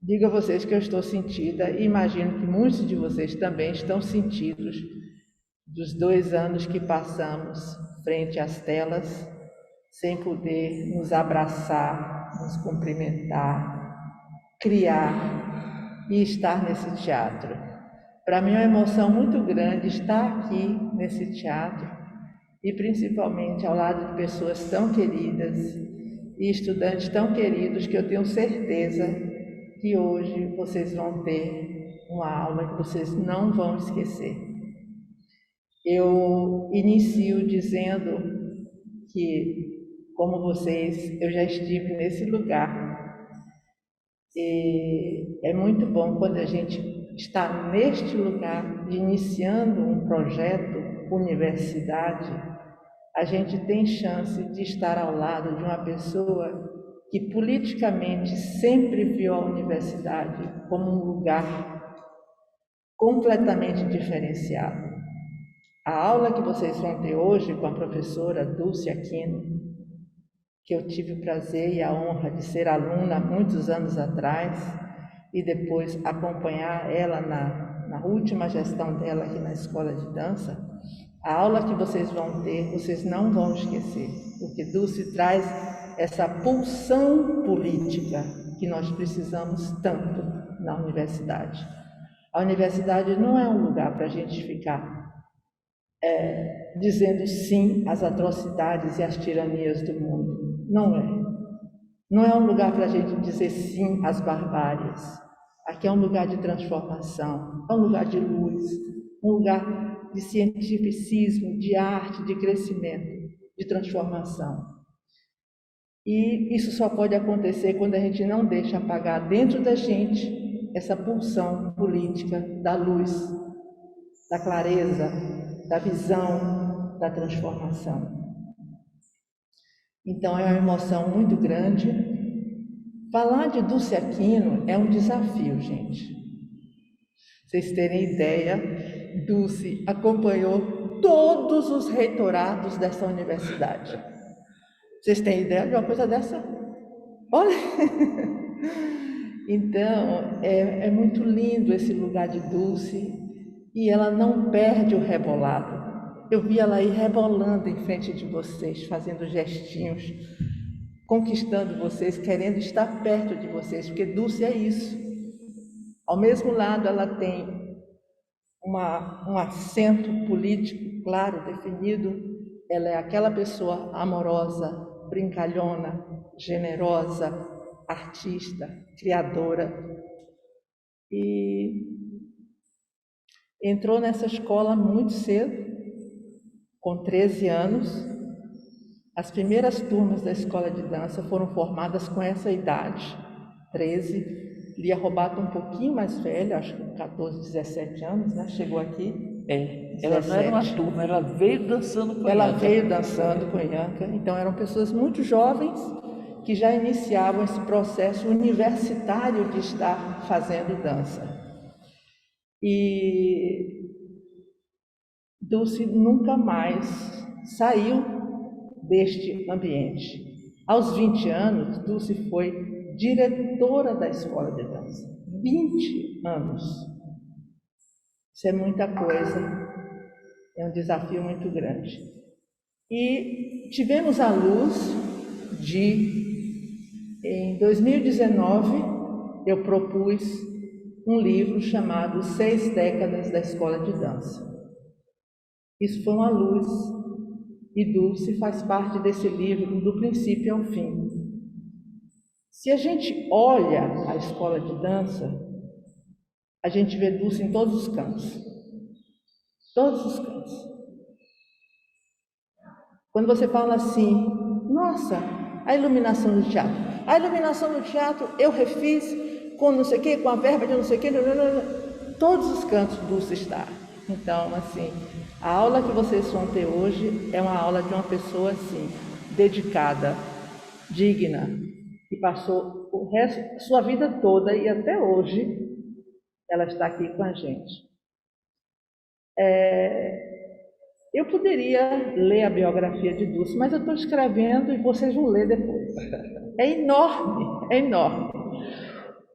Digo a vocês que eu estou sentida e imagino que muitos de vocês também estão sentidos dos 2 anos que passamos frente às telas, sem poder nos abraçar, nos cumprimentar, criar e estar nesse teatro. Para mim é uma emoção muito grande estar aqui nesse teatro e principalmente ao lado de pessoas tão queridas e estudantes tão queridos que eu tenho certeza que hoje vocês vão ter uma aula que vocês não vão esquecer. Eu inicio dizendo que, como vocês, eu já estive nesse lugar e é muito bom quando a gente está neste lugar, iniciando um projeto universidade, a gente tem chance de estar ao lado de uma pessoa que politicamente sempre viu a universidade como um lugar completamente diferenciado. A aula que vocês vão ter hoje com a professora Dulce Aquino, que eu tive o prazer e a honra de ser aluna há muitos anos atrás e depois acompanhar ela na última gestão dela aqui na escola de dança, a aula que vocês vão ter, vocês não vão esquecer, porque Dulce traz essa pulsão política que nós precisamos tanto na universidade. A universidade não é um lugar para a gente ficar dizendo sim às atrocidades e às tiranias do mundo. Não é. Não é um lugar para a gente dizer sim às barbáries. Aqui é um lugar de transformação, é um lugar de luz, um lugar de cientificismo, de arte, de crescimento, de transformação. E isso só pode acontecer quando a gente não deixa apagar dentro da gente essa pulsão política da luz, da clareza, da visão, da transformação. Então é uma emoção muito grande. Falar de Dulce Aquino é um desafio, gente. Vocês terem ideia, Dulce acompanhou todos os reitorados dessa universidade. Vocês têm ideia de uma coisa dessa? Olha! Então, é muito lindo esse lugar de Dulce e ela não perde o rebolado. Eu vi ela aí rebolando em frente de vocês, fazendo gestinhos, conquistando vocês, querendo estar perto de vocês, porque Dulce é isso. Ao mesmo lado, ela tem um acento político claro, definido. Ela é aquela pessoa amorosa, brincalhona, generosa, artista, criadora. E entrou nessa escola muito cedo, com 13 anos. As primeiras turmas da escola de dança foram formadas com essa idade, 13. Lia Robato um pouquinho mais velha, acho que 14, 17 anos, né? Chegou aqui. Ela não era uma turma, ela veio dançando com Ela Ianca. veio dançando com Ianca, então eram pessoas muito jovens que já iniciavam esse processo universitário de estar fazendo dança. E Dulce nunca mais saiu deste ambiente. Aos 20 anos, Dulce foi diretora da escola de dança. 20 anos. Isso é muita coisa, é um desafio muito grande. E tivemos a luz em 2019, eu propus um livro chamado 6 Décadas da Escola de Dança. Isso foi uma luz, e Dulce faz parte desse livro do princípio ao fim. Se a gente olha a escola de dança, a gente vê Dulce em todos os cantos. Todos os cantos. Quando você fala assim, nossa, a iluminação do teatro. A iluminação do teatro eu refiz com não sei o quê, com a verba de não sei o quê. Todos os cantos Dulce está. Então, assim, a aula que vocês vão ter hoje é uma aula de uma pessoa, assim, dedicada, digna, que passou o resto, sua vida toda e até hoje ela está aqui com a gente. Eu poderia ler a biografia de Dulce, mas eu estou escrevendo e vocês vão ler depois. É enorme, é enorme.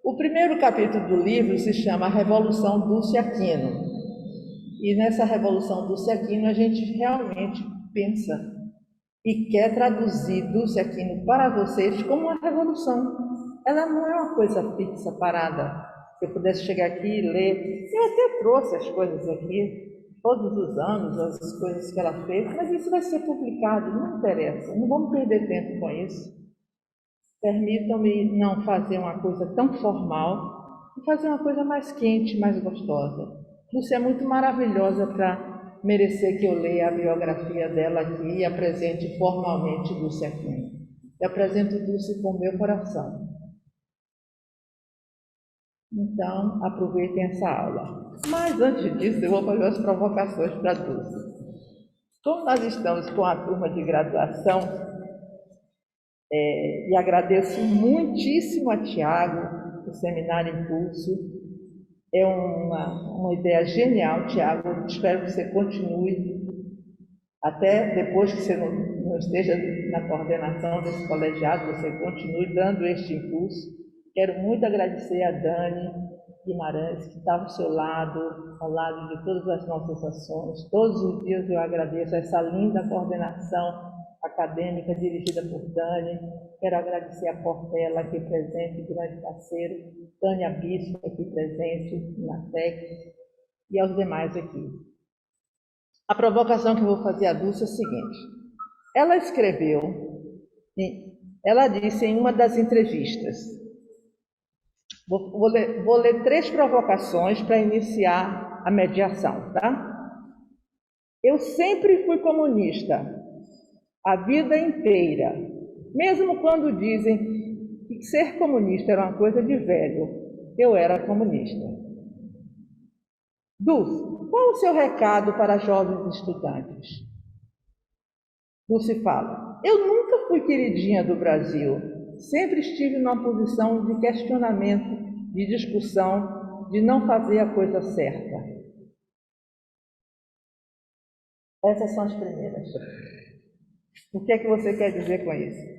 O primeiro capítulo do livro se chama A Revolução Dulce Aquino. E nessa Revolução Dulce Aquino a gente realmente pensa e quer traduzir Dulce Aquino para vocês como uma revolução. Ela não é uma coisa fixa, parada. Se eu pudesse chegar aqui e ler, eu até trouxe as coisas aqui, todos os anos, as coisas que ela fez, mas isso vai ser publicado, não interessa, não vamos perder tempo com isso. Permitam-me não fazer uma coisa tão formal e fazer uma coisa mais quente, mais gostosa. Dulce é muito maravilhosa para merecer que eu leia a biografia dela aqui e apresente formalmente Dulce Aquino. Eu apresento Dulce com o meu coração. Então, aproveitem essa aula. Mas antes disso, eu vou fazer as provocações para Dulce. Como nós estamos com a turma de graduação, e agradeço muitíssimo a Tiago, do Seminário Impulso. É uma ideia genial, Tiago. Espero que você continue, até depois que você não esteja na coordenação desse colegiado, você continue dando este impulso. Quero muito agradecer a Dani Guimarães, que está ao seu lado, ao lado de todas as nossas ações. Todos os dias eu agradeço essa linda coordenação acadêmica dirigida por Dani. Quero agradecer a Portela aqui presente, grande parceiro, Tânia Bispo aqui presente na TEC e aos demais aqui. A provocação que eu vou fazer a Dulce é a seguinte. Ela escreveu, ela disse em uma das entrevistas, vou ler 3 provocações para iniciar a mediação, tá? Eu sempre fui comunista, a vida inteira, mesmo quando dizem que ser comunista era uma coisa de velho, eu era comunista. Dulce, qual o seu recado para jovens estudantes? Dulce fala, eu nunca fui queridinha do Brasil, sempre estive numa posição de questionamento, de discussão, de não fazer a coisa certa. Essas são as primeiras. O que é que você quer dizer com isso?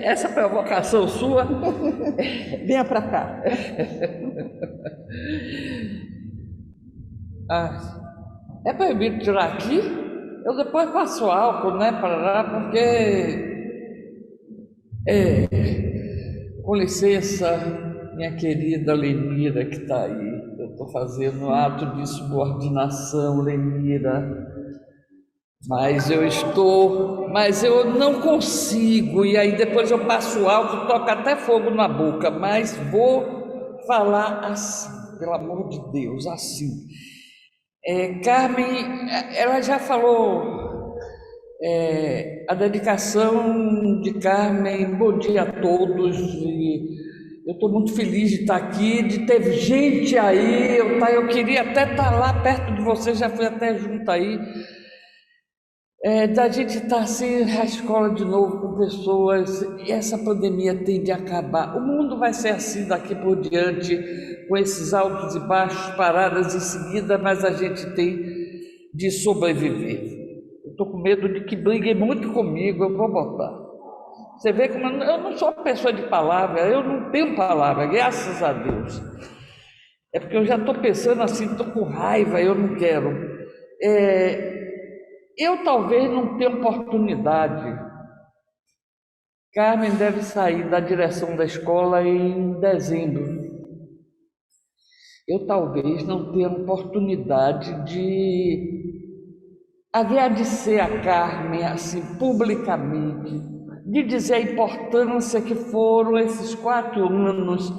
Essa provocação sua? Venha para cá. É proibido tirar aqui? Eu depois passo álcool, né, para lá, porque... com licença, minha querida Lenira, que está aí. Eu estou fazendo um ato de subordinação, Lenira. Mas eu não consigo, e aí depois eu passo álcool, toco até fogo na boca, mas vou falar assim, pelo amor de Deus, assim. Carmen, ela já falou, a dedicação de Carmen, bom dia a todos, e eu estou muito feliz de estar aqui, de ter gente aí, eu queria até estar lá perto de vocês, já fui até junto aí, da gente estar assim, a escola de novo com pessoas, e essa pandemia tem de acabar. O mundo vai ser assim daqui por diante, com esses altos e baixos, paradas em seguida, mas a gente tem de sobreviver. Eu estou com medo de que briguem muito comigo, eu vou botar. Você vê como eu não sou uma pessoa de palavra, eu não tenho palavra, graças a Deus. É porque eu já estou pensando assim, estou com raiva, eu não quero. Eu talvez não tenha oportunidade. Carmen deve sair da direção da escola em dezembro. Eu talvez não tenha oportunidade de agradecer a Carmen assim publicamente, de dizer a importância que foram esses 4 anos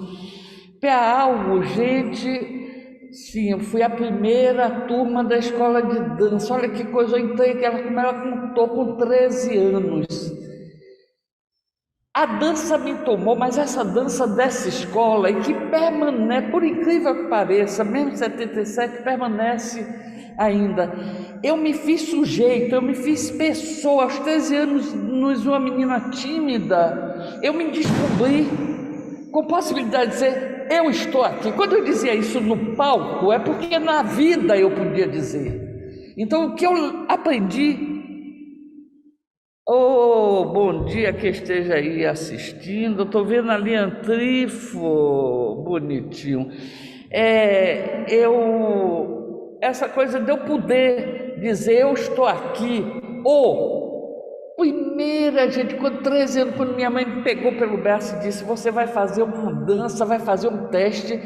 para algo, gente. Sim, eu fui a primeira turma da escola de dança. Olha que coisa, eu entrei que ela contou com 13 anos. A dança me tomou, mas essa dança dessa escola, e que permanece, por incrível que pareça, mesmo 77, permanece ainda. Eu me fiz sujeito, eu me fiz pessoa. Aos 13 anos, uma menina tímida, eu me descobri com possibilidade de dizer, eu estou aqui. Quando eu dizia isso no palco, é porque na vida eu podia dizer. Então, o que eu aprendi Oh, bom dia que esteja aí assistindo. Estou vendo ali Antrifo, bonitinho. Essa coisa de eu poder dizer eu estou aqui, primeira, gente, quando 13 anos, quando minha mãe me pegou pelo braço e disse: você vai fazer uma dança, vai fazer um teste,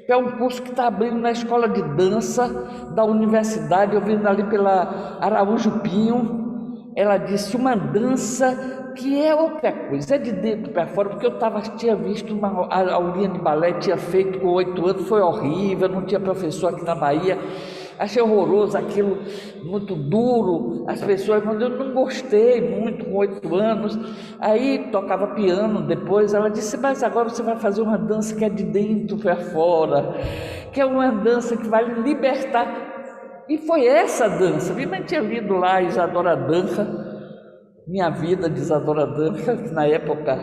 que é um curso que está abrindo na escola de dança da universidade, eu vim ali pela Araújo Pinho. Ela disse: uma dança que é outra coisa, é de dentro para fora, porque eu tinha visto uma aulinha de balé, tinha feito com 8 anos, foi horrível, não tinha professor aqui na Bahia. Achei horroroso aquilo, muito duro, as pessoas, mas eu não gostei muito com 8 anos. Aí tocava piano depois, ela disse: mas agora você vai fazer uma dança que é de dentro para fora, que é uma dança que vai lhe libertar. E foi essa dança. Minha mãe tinha lido lá Isadora Duncan, Minha Vida de Isadora Duncan, que na época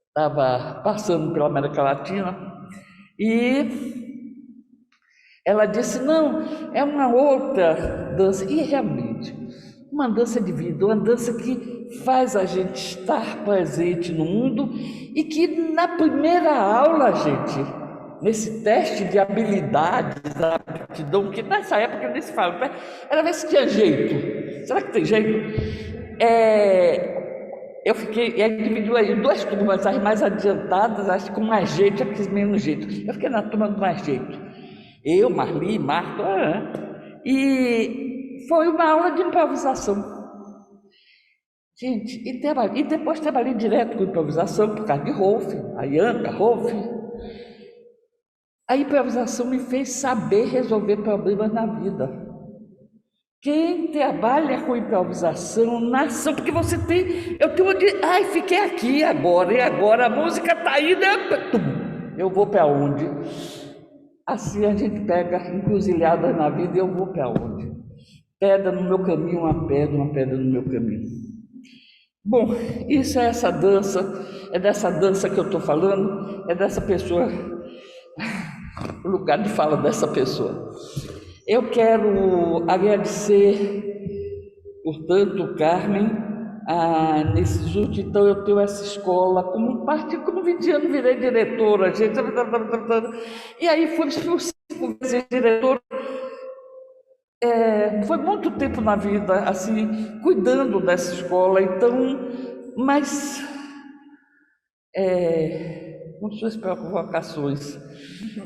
estava passando pela América Latina, e ela disse: não, é uma outra dança. E realmente, uma dança de vida, uma dança que faz a gente estar presente no mundo, e que na primeira aula, gente, nesse teste de habilidades, da aptidão, que nessa época nem se fala, era ver se tinha jeito. Será que tem jeito? Eu fiquei, e aí dividiu aí 2 turmas, as mais adiantadas, as com mais jeito, as que menos jeito. Eu fiquei na turma do mais jeito. Eu, Marli, Marta, e foi uma aula de improvisação. Gente, e depois trabalhei direto com improvisação, por causa de Rolf, a Ianca, Rolf. A improvisação me fez saber resolver problemas na vida. Quem trabalha com improvisação, nação, porque você tem, eu tenho de, fiquei aqui agora, e agora a música está aí, né? Eu vou para onde? Assim a gente pega encruzilhadas na vida, e eu vou para onde? Pedra no meu caminho, uma pedra no meu caminho. Bom, isso é essa dança, é dessa dança que eu estou falando, é dessa pessoa, o lugar de fala dessa pessoa. Eu quero agradecer, portanto, Carmen, nesses últimos, então eu tenho essa escola, como 20 anos virei diretora, gente, e aí fui 5 vezes diretora, foi muito tempo na vida, assim, cuidando dessa escola, então, mas, com suas provocações,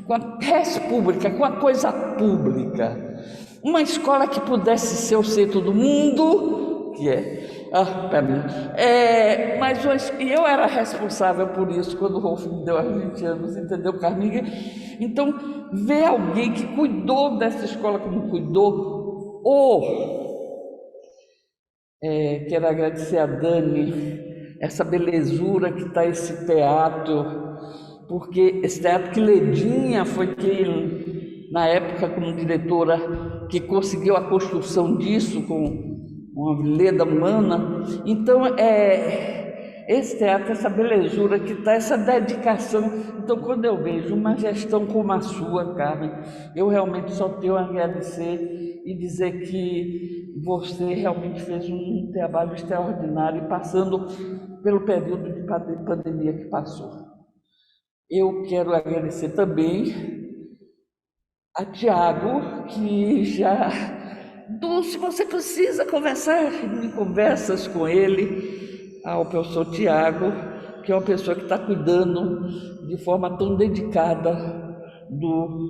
com a res pública, com a coisa pública, uma escola que pudesse ser o centro do mundo, que para mim, e eu era responsável por isso quando o Rolf me deu aos 20 anos, entendeu, Carminha? Então, ver alguém que cuidou dessa escola como cuidou, quero agradecer a Dani, essa belezura que está esse teatro, porque esse teatro que Ledinha foi quem, na época, como diretora, que conseguiu a construção disso com uma leda humana. Então, esse teatro, essa belezura que está, essa dedicação. Então, quando eu vejo uma gestão como a sua, Carmen, eu realmente só tenho a agradecer e dizer que você realmente fez um trabalho extraordinário, passando pelo período de pandemia que passou. Eu quero agradecer também a Tiago, que já, se você precisa conversar, em conversas com ele, ao professor Tiago, que é uma pessoa que está cuidando de forma tão dedicada do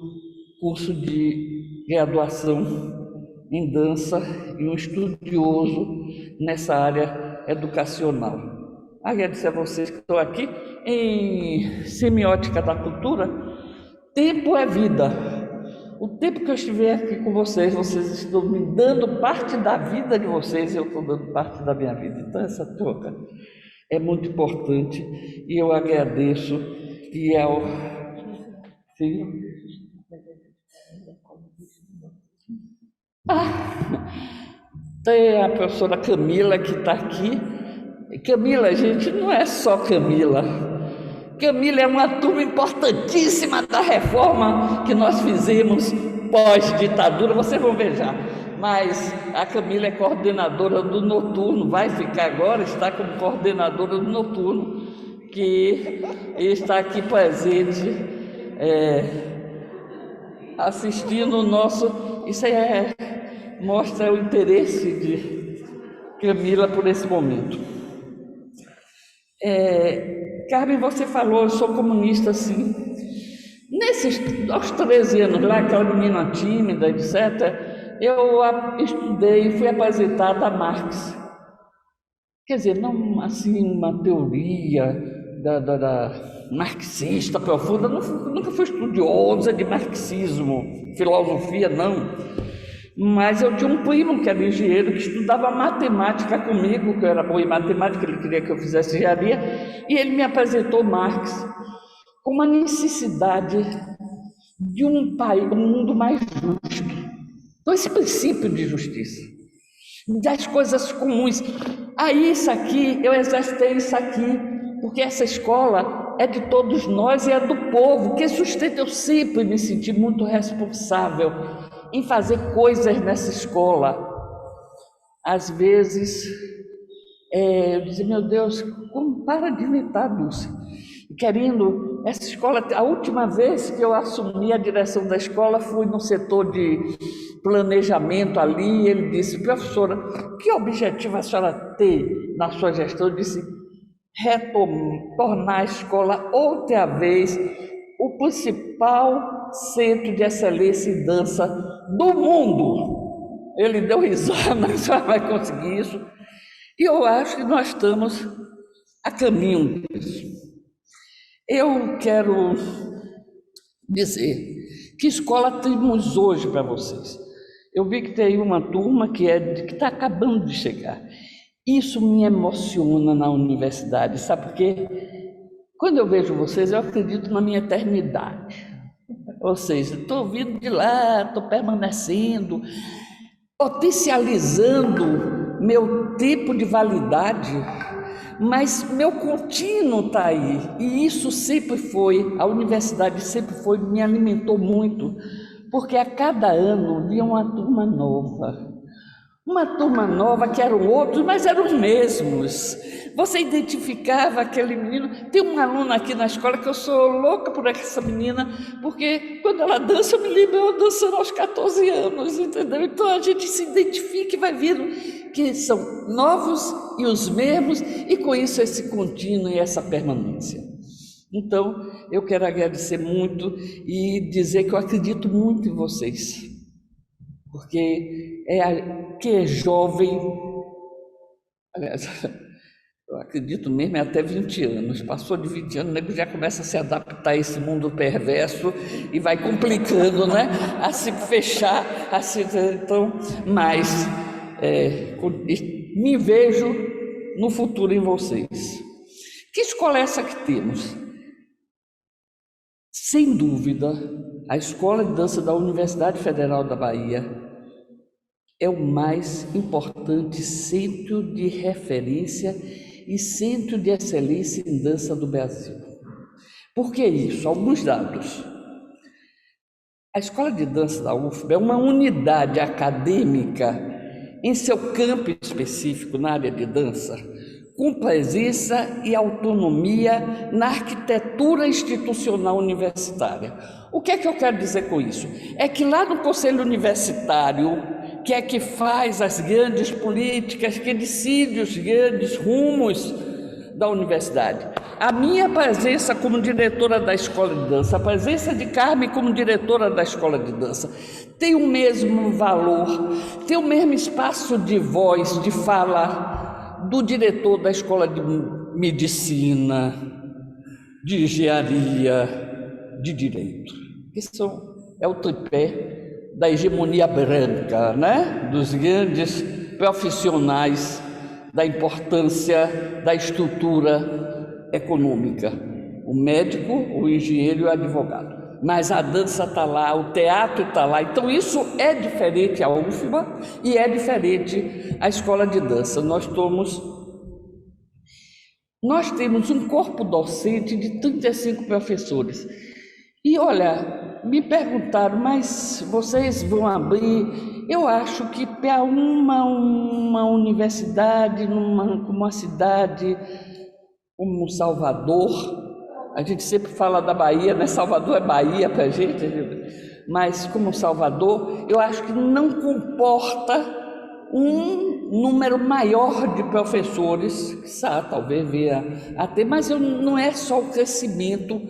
curso de graduação em dança e um estudioso nessa área educacional. Agradecer a vocês que estão aqui. Em Semiótica da Cultura, tempo é vida. O tempo que eu estiver aqui com vocês, vocês estão me dando parte da vida de vocês e eu estou dando parte da minha vida. Então, essa troca é muito importante e eu agradeço. E Sim. Tem a professora Camila que está aqui. Camila, gente, não é só Camila. Camila é uma turma importantíssima da reforma que nós fizemos pós-ditadura. Vocês vão ver já. mas a Camila é coordenadora do noturno, vai ficar agora, está como coordenadora do noturno, que está aqui presente, assistindo o nosso. Isso mostra o interesse de Camila por esse momento. Carmen, você falou, eu sou comunista, sim. Aos 13 anos lá, aquela menina tímida, etc., eu estudei, fui apresentada a Marx. Quer dizer, não assim uma teoria da marxista profunda, nunca fui estudiosa de marxismo, filosofia, não. Mas eu tinha um primo que era engenheiro, que estudava matemática comigo, que eu era bom em matemática, ele queria que eu fizesse engenharia, e ele me apresentou Marx como a necessidade de um mundo mais justo. Então, esse princípio de justiça, das coisas comuns. Aí, isso aqui, eu exercitei isso aqui, porque essa escola é de todos nós e é do povo, que sustenta. Eu sempre me senti muito responsável em fazer coisas nessa escola. Às vezes, eu dizia, meu Deus, como para de inventar, Dulce. Querendo, essa escola, a última vez que eu assumi a direção da escola, fui no setor de planejamento ali, ele disse, professora, que objetivo a senhora tem na sua gestão? Eu disse, tornar a escola outra vez o principal centro de excelência em dança do mundo. Ele deu risada, a senhora vai conseguir isso. E eu acho que nós estamos a caminho disso. Eu quero dizer que escola temos hoje para vocês. Eu vi que tem uma turma que está acabando de chegar. Isso me emociona na universidade, sabe por quê? Quando eu vejo vocês, eu acredito na minha eternidade. Ou seja, estou vindo de lá, estou permanecendo, potencializando meu tempo de validade, mas meu contínuo está aí. E isso sempre foi, a universidade sempre foi, me alimentou muito, porque a cada ano vinha uma turma nova. Uma turma nova que eram outros, mas eram os mesmos. Você identificava aquele menino. Tem uma aluna aqui na escola que eu sou louca por essa menina, porque quando ela dança, eu me lembro eu dançando aos 14 anos, entendeu? Então a gente se identifica e vai vendo que são novos e os mesmos, e com isso esse contínuo e essa permanência. Então, eu quero agradecer muito e dizer que eu acredito muito em vocês, porque quem é jovem, aliás, eu acredito mesmo, é até 20 anos, passou de 20 anos, o nego já começa a se adaptar a esse mundo perverso e vai complicando, né? A se fechar, então, mas me vejo no futuro em vocês. Que escola é essa que temos? Sem dúvida, a Escola de Dança da Universidade Federal da Bahia é o mais importante centro de referência e centro de excelência em dança do Brasil. Por que isso? Alguns dados. A Escola de Dança da UFBA é uma unidade acadêmica em seu campo específico na área de dança, com presença e autonomia na arquitetura institucional universitária. O que é que eu quero dizer com isso? É que lá no Conselho Universitário, que é que faz as grandes políticas, que decide os grandes rumos da universidade, a minha presença como diretora da Escola de Dança, a presença de Carmen como diretora da Escola de Dança, tem o mesmo valor, tem o mesmo espaço de voz, de fala do diretor da Escola de Medicina, de Engenharia, de Direito. Isso é o tripé da hegemonia branca, né? Dos grandes profissionais, da importância da estrutura econômica, o médico, o engenheiro e o advogado. Mas a dança está lá, o teatro está lá, então isso é diferente a UFBA e é diferente a Escola de Dança. Nós temos um corpo docente de 35 professores. E olha, me perguntaram, mas vocês vão abrir? Eu acho que para uma universidade, como uma cidade como Salvador, a gente sempre fala da Bahia, né? Salvador é Bahia para a gente, mas como Salvador, eu acho que não comporta um número maior de professores, talvez venha a ter, mas não é só o crescimento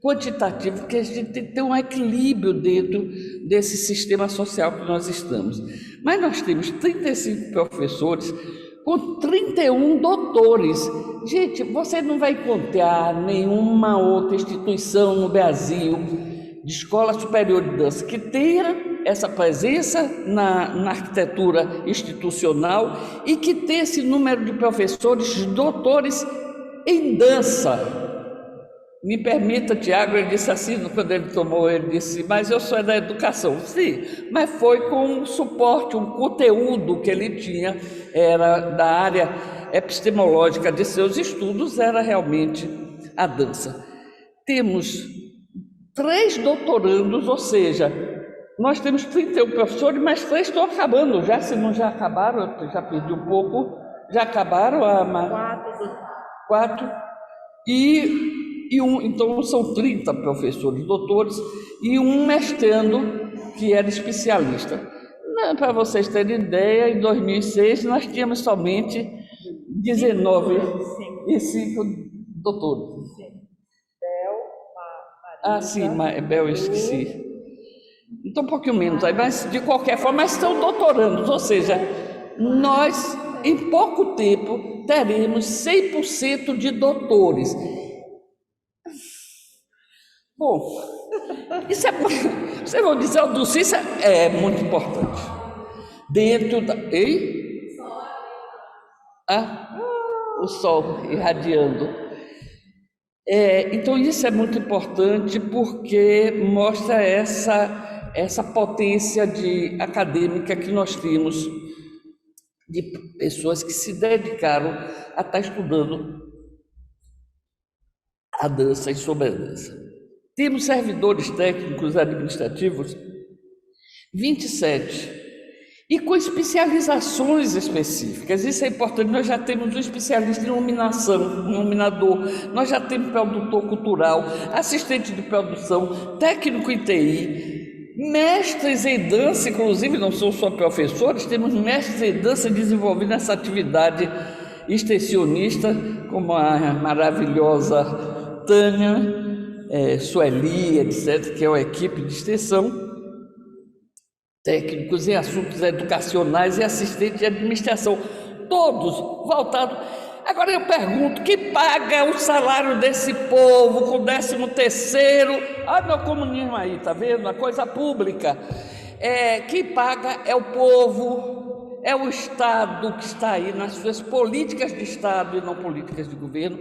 quantitativo, porque a gente tem que ter um equilíbrio dentro desse sistema social que nós estamos. Mas nós temos 35 professores com 31 doutores. Gente, você não vai encontrar nenhuma outra instituição no Brasil de escola superior de dança que tenha essa presença na arquitetura institucional e que tenha esse número de professores doutores em dança. Me permita, Tiago, ele disse assim, quando ele disse, mas eu sou da educação. Sim, mas foi com um suporte, um conteúdo que ele tinha, era da área epistemológica de seus estudos, era realmente a dança. Temos 3 doutorandos, ou seja, nós temos 31 professores, mas 3 estão acabando já, se não já acabaram, eu já perdi um pouco, já acabaram a 4 então são 30 professores doutores e um mestrando que era especialista. Para vocês terem ideia, em 2006 nós tínhamos somente 19 e 5 doutores. Bel, eu esqueci. Então, um pouquinho menos, mas de qualquer forma estão doutorandos, ou seja, nós em pouco tempo teremos 100% de doutores. Bom, isso é, vocês vão dizer, Dulce, isso é muito importante. Dentro da... Ei? O sol irradiando. Então, isso é muito importante porque mostra essa potência acadêmica que nós temos de pessoas que se dedicaram a estar estudando a dança e sobre a dança. Temos servidores técnicos administrativos, 27, e com especializações específicas. Isso é importante. Nós já temos um especialista em iluminação, um iluminador, nós já temos produtor cultural, assistente de produção, técnico em TI, mestres em dança, inclusive não são só professores, temos mestres em dança desenvolvendo essa atividade extensionista, como a maravilhosa Tânia, Sueli, etc., que é uma equipe de extensão, técnicos em assuntos educacionais e assistentes de administração, todos voltados. Agora eu pergunto, quem paga o salário desse povo com 13º? Olha meu comunismo aí, tá vendo? A coisa pública. Quem paga é o povo, é o Estado que está aí nas suas políticas de Estado e não políticas de governo,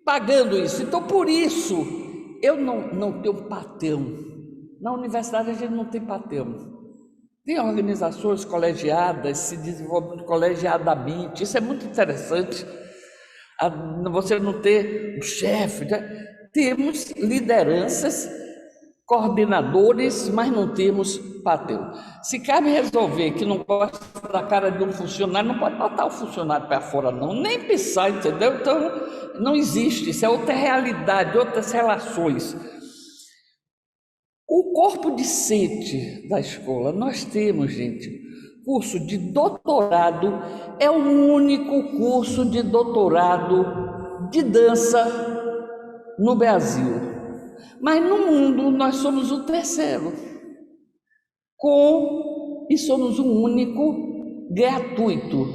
pagando isso. Então, por isso, eu não tenho patrão. Na universidade a gente não tem patrão. Tem organizações colegiadas, se desenvolvem colegiadamente. Isso é muito interessante. Você não ter um chefe, né? Temos lideranças, coordenadores, mas não temos patrão. Se cabe resolver que não gosta da cara de um funcionário, não pode botar o funcionário para fora, não, nem pensar, entendeu? Então, não existe, isso é outra realidade, outras relações. O corpo docente da escola, nós temos, gente, curso de doutorado, é o único curso de doutorado de dança no Brasil. Mas no mundo nós somos o 3º, e somos o único gratuito.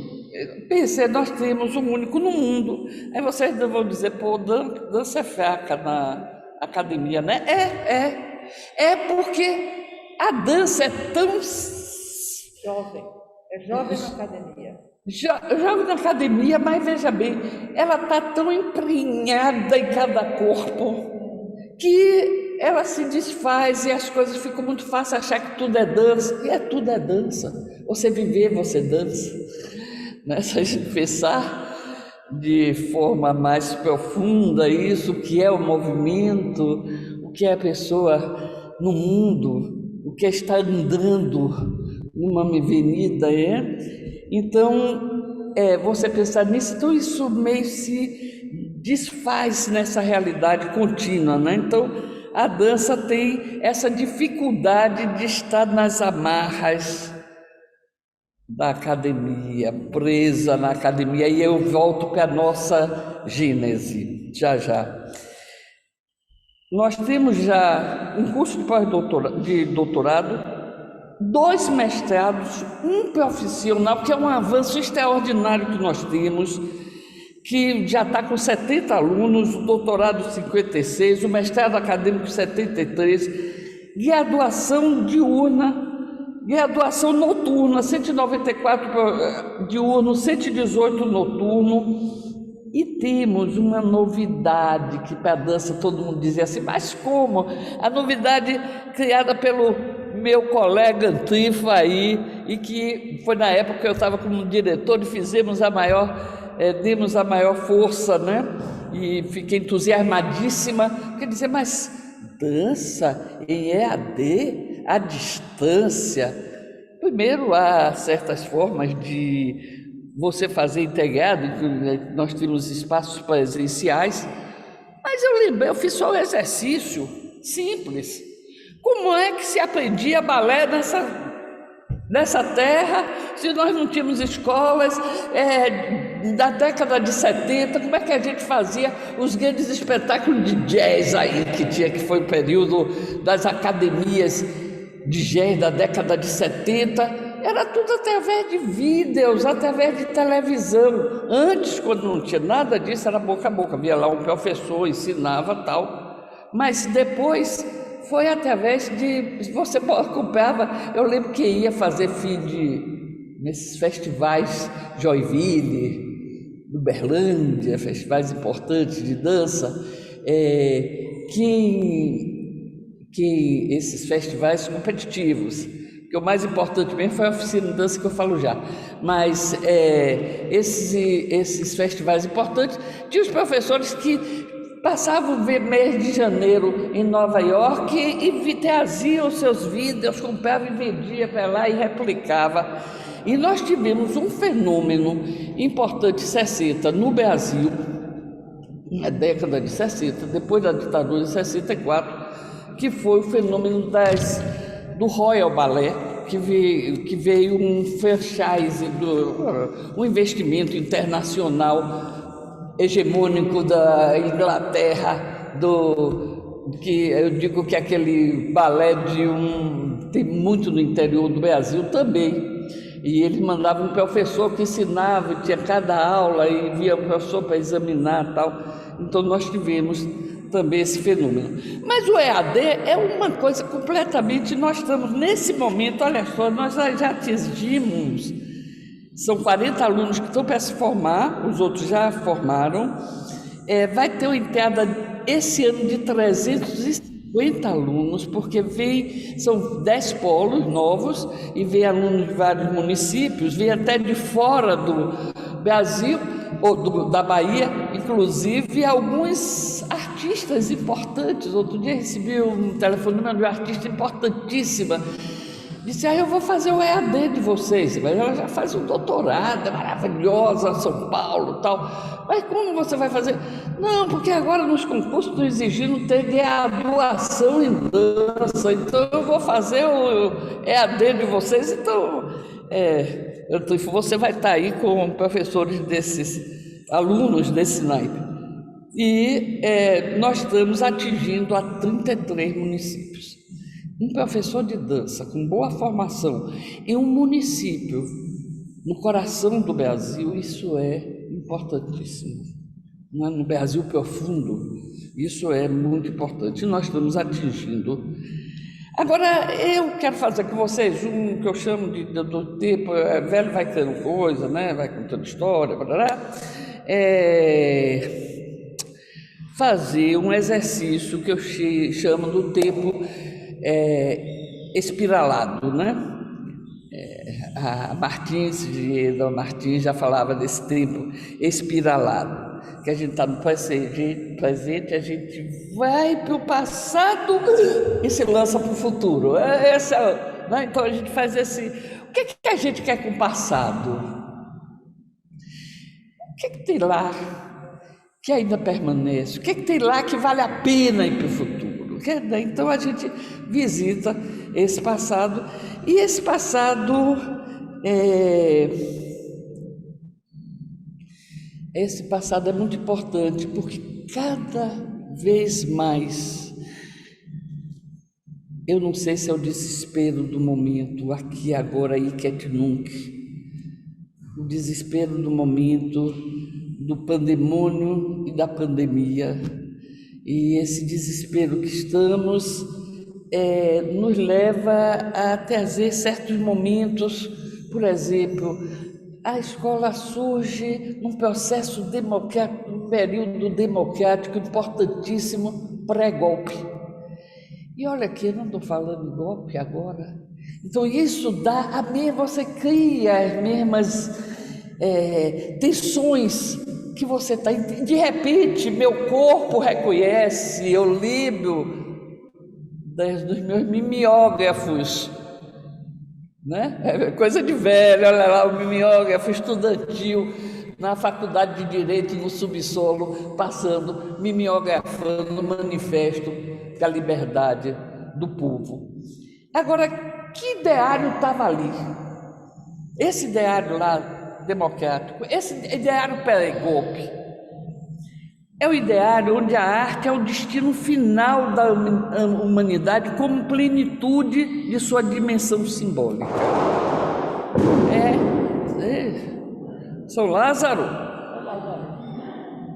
Pense, nós temos um único no mundo. Aí vocês vão dizer, pô, dança é fraca na academia, né? É porque a dança é tão jovem, jovem na academia. Jovem na academia, mas veja bem, ela está tão emprenhada em cada corpo que ela se desfaz e as coisas ficam muito fáceis achar que tudo é dança, e tudo é dança. Você viver, você dança. Né? Se a gente pensar de forma mais profunda isso, o que é o movimento, o que é a pessoa no mundo, o que está andando numa avenida, Então, você pensar nisso, então isso meio se desfaz nessa realidade contínua, né? Então, a dança tem essa dificuldade de estar nas amarras da academia, presa na academia, e eu volto para a nossa gênese, já. Nós temos já um curso de doutorado, 2 mestrados, um profissional, que é um avanço extraordinário que nós temos, que já está com 70 alunos, o doutorado 56, o mestrado acadêmico 73, graduação diurna, graduação noturna, 194 diurno, 118 noturno. E temos uma novidade que para a dança todo mundo dizia assim, mas como? A novidade criada pelo meu colega Antrifa aí, e que foi na época que eu estava como diretor e fizemos demos a maior força, né? E fiquei entusiasmadíssima, porque dizer, mas dança em EAD, à distância? Primeiro, há certas formas de você fazer integrado, nós temos espaços presenciais, mas eu fiz só um exercício simples. Como é que se aprendia balé nessa terra, se nós não tínhamos escolas da década de 70, como é que a gente fazia os grandes espetáculos de jazz aí que foi o período das academias de jazz da década de 70? Era tudo através de vídeos, através de televisão. Antes, quando não tinha nada disso, era boca a boca. Via lá um professor, ensinava tal. Mas depois foi através de... Você acompanhava... Eu lembro que ia fazer feed nesses festivais, Joinville, Uberlândia, festivais importantes de dança, que esses festivais competitivos, que o mais importante mesmo foi a oficina de dança que eu falo já, mas esses festivais importantes, tinha os professores que passavam o mês de janeiro em Nova York e traziam os seus vídeos, compravam e vendia para lá e replicava. E nós tivemos um fenômeno importante 60 no Brasil, na década de 60, depois da ditadura de 64, que foi o fenômeno do Royal Ballet, que veio um franchise, um investimento internacional hegemônico da Inglaterra, que eu digo que aquele balé tem muito no interior do Brasil também. E eles mandavam um professor que ensinava, tinha cada aula e via o professor para examinar e tal. Então nós tivemos também esse fenômeno. Mas o EAD é uma coisa completamente... Nós estamos nesse momento, olha só, nós já atingimos, são 40 alunos que estão para se formar, os outros já formaram, vai ter uma entrada esse ano de 350 alunos, porque são 10 polos novos, e vem alunos de vários municípios, vem até de fora do Brasil, ou da Bahia, inclusive alguns artistas importantes. Outro dia recebi um telefonema de uma artista importantíssima, disse, eu vou fazer o EAD de vocês, mas ela já faz um doutorado, é maravilhosa, São Paulo e tal, mas como você vai fazer? Não, porque agora nos concursos estão exigindo ter graduação em dança, então eu vou fazer o EAD de vocês, então você vai estar aí com professores alunos desse naipe. E nós estamos atingindo a 33 municípios. Um professor de dança com boa formação em um município no coração do Brasil, isso é importantíssimo. No Brasil profundo, isso é muito importante. E nós estamos atingindo. Agora, eu quero fazer com vocês que eu chamo do tipo, velho vai criando coisa, né? Vai contando história, fazer um exercício que eu chamo do tempo espiralado, né? A Martins já falava desse tempo espiralado. que a gente está no presente, a gente vai para o passado e se lança para o futuro. Né? Então a gente faz esse... O que a gente quer com o passado? O que tem lá que ainda permanece? O que tem lá que vale a pena ir para o futuro? Então a gente visita esse passado, e esse passado é muito importante, porque cada vez mais, eu não sei se é o desespero do momento, aqui, agora, aí, quet nunc, o desespero do momento, do pandemônio e da pandemia, e esse desespero que estamos nos leva a trazer certos momentos. Por exemplo, a escola surge num processo democrático, um período democrático importantíssimo, pré-golpe. E olha aqui, eu não estou falando golpe agora. Então isso dá você cria as mesmas tensões que você está. De repente, meu corpo reconhece, eu lembro dos meus mimeógrafos, né? É coisa de velho, olha lá, o mimeógrafo estudantil na faculdade de Direito, no subsolo, passando, mimeografando o manifesto da liberdade do povo. Agora, que ideário estava ali? Esse ideário lá, democrático, esse ideário pré-golpe, é o ideário onde a arte é o destino final da humanidade como plenitude de sua dimensão simbólica. São Lázaro.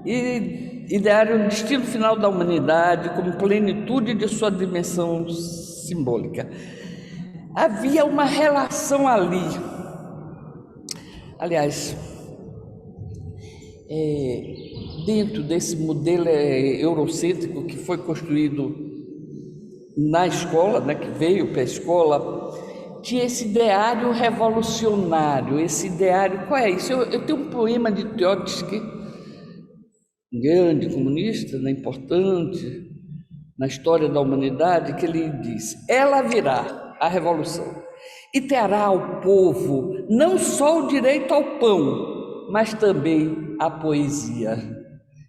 E ideário o destino final da humanidade como plenitude de sua dimensão simbólica. Havia uma relação ali. Aliás, dentro desse modelo eurocêntrico que foi construído na escola, né, que veio para a escola, tinha esse ideário revolucionário, esse ideário... Qual é isso? Eu tenho um poema de Trotsky, um grande comunista, né, importante na história da humanidade, que ele diz: ela virá, a revolução, e terá ao povo não só o direito ao pão, mas também a poesia.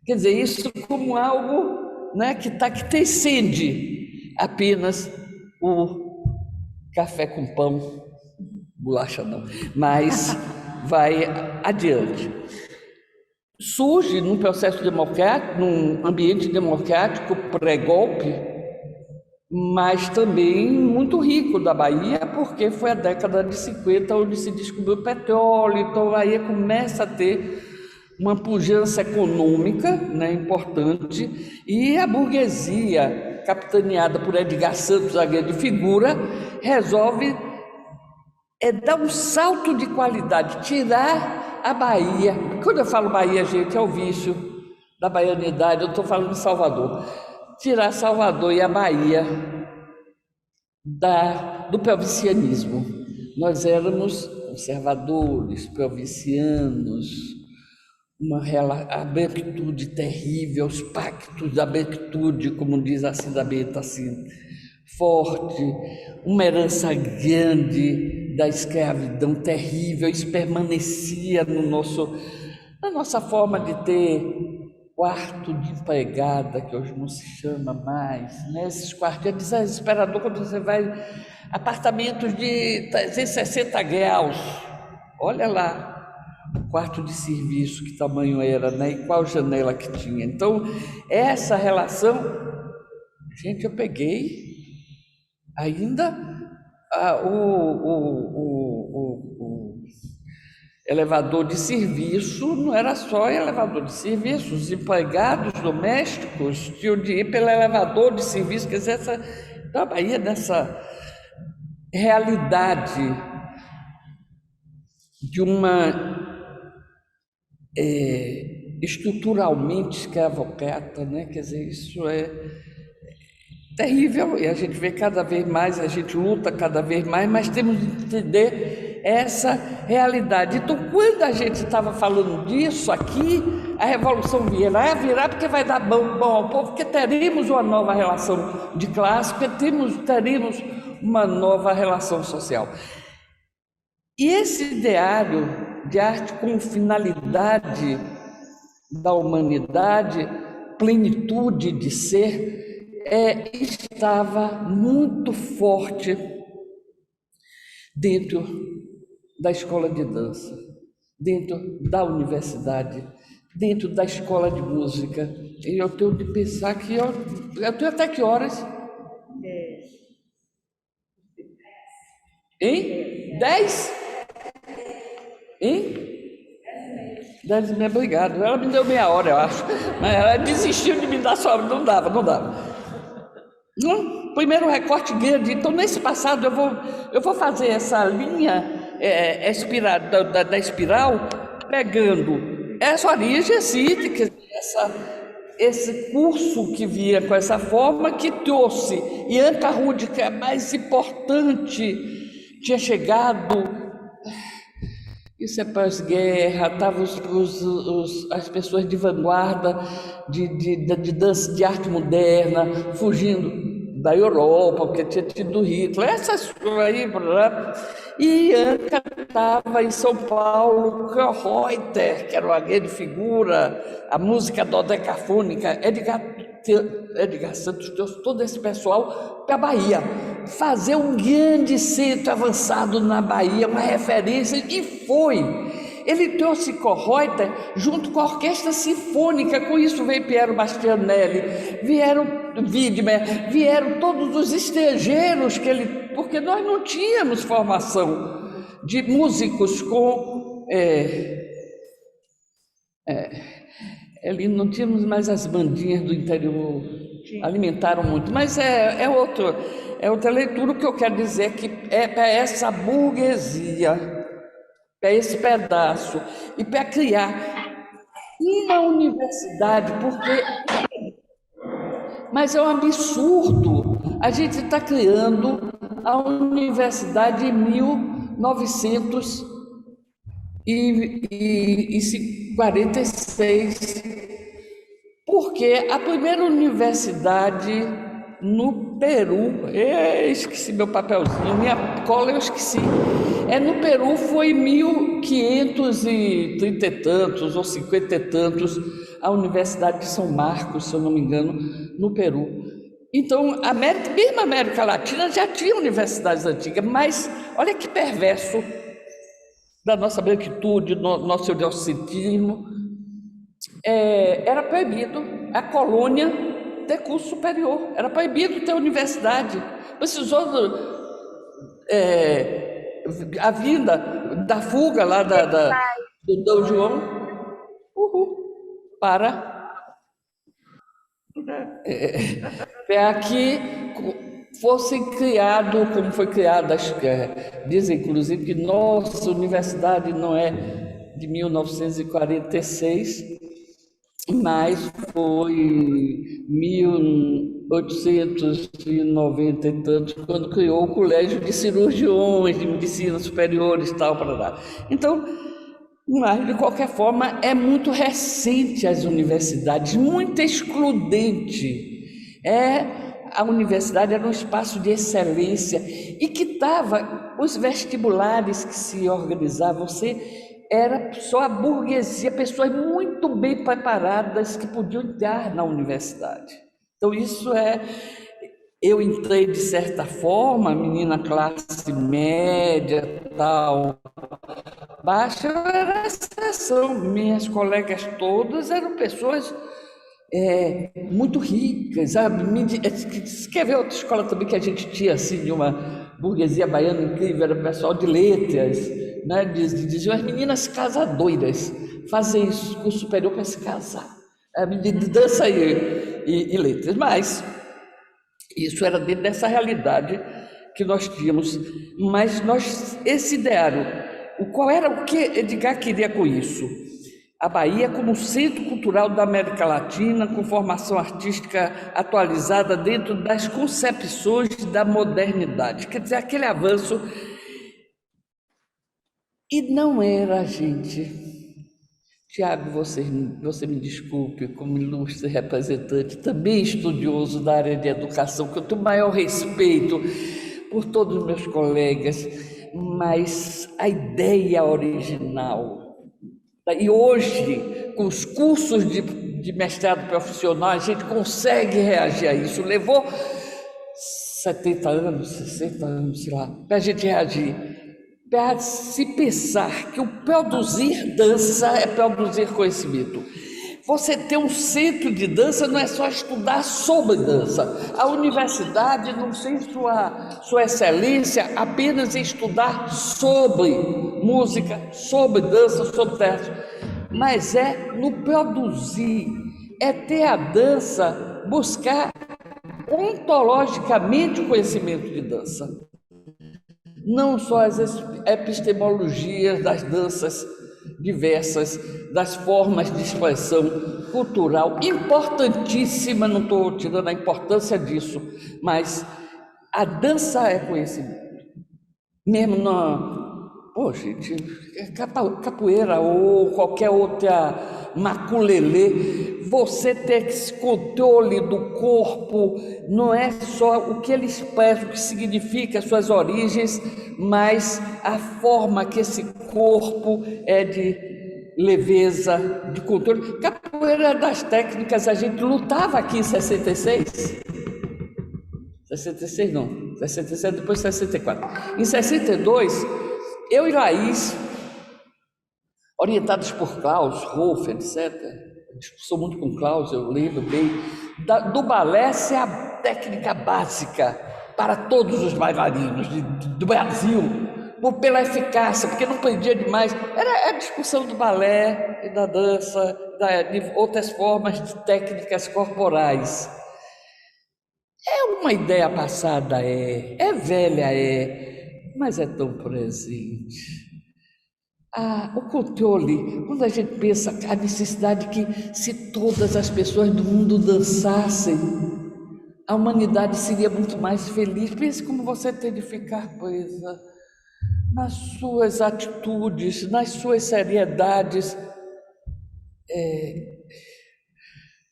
Quer dizer, isso como algo, né, que transcende apenas o café com pão, bolacha não, mas vai adiante. Surge num processo democrático, num ambiente democrático pré-golpe, mas também muito rico da Bahia, porque foi a década de 50 onde se descobriu petróleo, então a Bahia começa a ter uma pujança econômica, né, importante, e a burguesia, capitaneada por Edgar Santos, a grande figura, resolve dar um salto de qualidade, tirar a Bahia. Quando eu falo Bahia, gente, é o vício da baianidade, eu estou falando de Salvador. Tirar Salvador e a Bahia do provincianismo. Nós éramos conservadores, provincianos, uma abertude terrível, os pactos da abertude, como diz a Cida Bento, assim, forte, uma herança grande da escravidão terrível. Isso permanecia na nossa forma de ter quarto de empregada, que hoje não se chama mais, né? Esses quartos é desesperador quando você vai, apartamentos de 360 graus, olha lá o quarto de serviço, que tamanho era, né? E qual janela que tinha. Então, essa relação, gente, eu peguei ainda o elevador de serviço, não era só elevador de serviço, os empregados domésticos tinham de ir pelo elevador de serviço. Quer dizer, então a Bahia, nessa realidade de uma estruturalmente escravocrata, né? Quer dizer, isso é terrível, e a gente vê cada vez mais, a gente luta cada vez mais, mas temos de entender essa realidade. Então, quando a gente estava falando disso aqui, a revolução virá porque vai dar bom ao povo, porque teremos uma nova relação de classe, porque teremos uma nova relação social. E esse ideário de arte com finalidade da humanidade, plenitude de ser, estava muito forte dentro da escola de dança, dentro da universidade, dentro da escola de música. E eu tenho de pensar que eu tenho até que horas? Hein? 10? Hein? 10h30, obrigado. Ela me deu meia hora, eu acho. Mas ela desistiu de me dar só, não dava. Primeiro recorte grande. Então, nesse passado, eu vou fazer essa linha da espiral, pegando essa origem cítica, esse curso que vinha com essa forma, que trouxe Ian Carrude, que é mais importante, tinha chegado. Isso é pós-guerra, estavam as pessoas de vanguarda de dança, de arte moderna, fugindo da Europa, porque tinha tido Hitler, essas coisas aí, e Anca estava em São Paulo, Reuter, que era uma grande figura, a música dodecafônica, Edgar Santos trouxe todo esse pessoal para a Bahia, fazer um grande centro avançado na Bahia, uma referência, e foi. Ele trouxe Reuter junto com a orquestra sinfônica, com isso veio Piero Bastianelli, vieram Widmer, vieram todos os estrangeiros porque nós não tínhamos formação de músicos com ali não tínhamos mais as bandinhas do interior, alimentaram muito, mas é outra leitura. O que eu quero dizer que é para essa burguesia, para esse pedaço, e para criar uma universidade, mas é um absurdo, a gente está criando a universidade em 1946, porque a primeira universidade no Peru, esqueci meu papelzinho, minha cola eu esqueci, no Peru foi em 1530 e tantos, ou 50 e tantos, a Universidade de São Marcos, se eu não me engano, no Peru. Então, mesmo a América Latina já tinha universidades antigas, mas olha que perverso da nossa branquitude, nosso ideocentrismo, era proibido a colônia ter curso superior, era proibido ter universidade. Precisou a vinda da fuga lá do Dom João para que fossem criados, como foi criada, dizem inclusive que nossa universidade não é de 1946, mas foi 1890 e tantos, quando criou o Colégio de Cirurgiões de Medicina Superiores e tal, para. Então, mas, de qualquer forma, é muito recente as universidades, muito excludente. A universidade era um espaço de excelência e que estava, os vestibulares que se organizavam, era só a burguesia, pessoas muito bem preparadas que podiam entrar na universidade. Então, eu entrei de certa forma, menina classe média, tal, baixa, eu era a exceção. Minhas colegas todas eram pessoas muito ricas, sabe? Você quer ver outra escola também que a gente tinha, assim, de uma burguesia baiana incrível, era o pessoal de letras, né? Diziam as meninas casadoiras, fazem isso, curso superior para se casar, de dança e letras, mas isso era dentro dessa realidade que nós tínhamos, mas esse ideário, qual era o que Edgar queria com isso? A Bahia como centro cultural da América Latina, com formação artística atualizada dentro das concepções da modernidade. Quer dizer, aquele avanço E não era, gente. Tiago, você me desculpe, como ilustre representante, também estudioso da área de educação, que eu tenho o maior respeito por todos os meus colegas, mas a ideia original, e hoje, com os cursos de mestrado profissional, a gente consegue reagir a isso. Levou 70 anos, 60 anos, sei lá, para a gente reagir. Para se pensar que o produzir dança é produzir conhecimento. Você ter um centro de dança não é só estudar sobre dança. A universidade não tem sua excelência apenas em estudar sobre música, sobre dança, sobre teatro, mas é no produzir, é ter a dança, buscar ontologicamente o conhecimento de dança. Não só as epistemologias das danças diversas, das formas de expressão cultural, importantíssima, não estou tirando a importância disso, mas a dança é conhecimento. Mesmo gente, capoeira ou qualquer outra maculelê, você ter esse controle do corpo, não é só o que ele expressa, o que significa, as suas origens, mas a forma que esse corpo é de leveza, de controle. Capoeira das técnicas, a gente lutava aqui em 66. 66 não, 67, depois 64. Em 62, eu e Laís, orientados por Klaus, Rolf, etc., discussão muito com Klaus, eu lembro bem, do balé ser a técnica básica para todos os bailarinos do Brasil, pela eficácia, porque não prendia demais. Era a discussão do balé e da dança, de outras formas de técnicas corporais. É uma ideia passada, é velha, mas é tão presente. O controle, quando a gente pensa a necessidade que se todas as pessoas do mundo dançassem, a humanidade seria muito mais feliz. Pense como você tem de ficar presa nas suas atitudes, nas suas seriedades.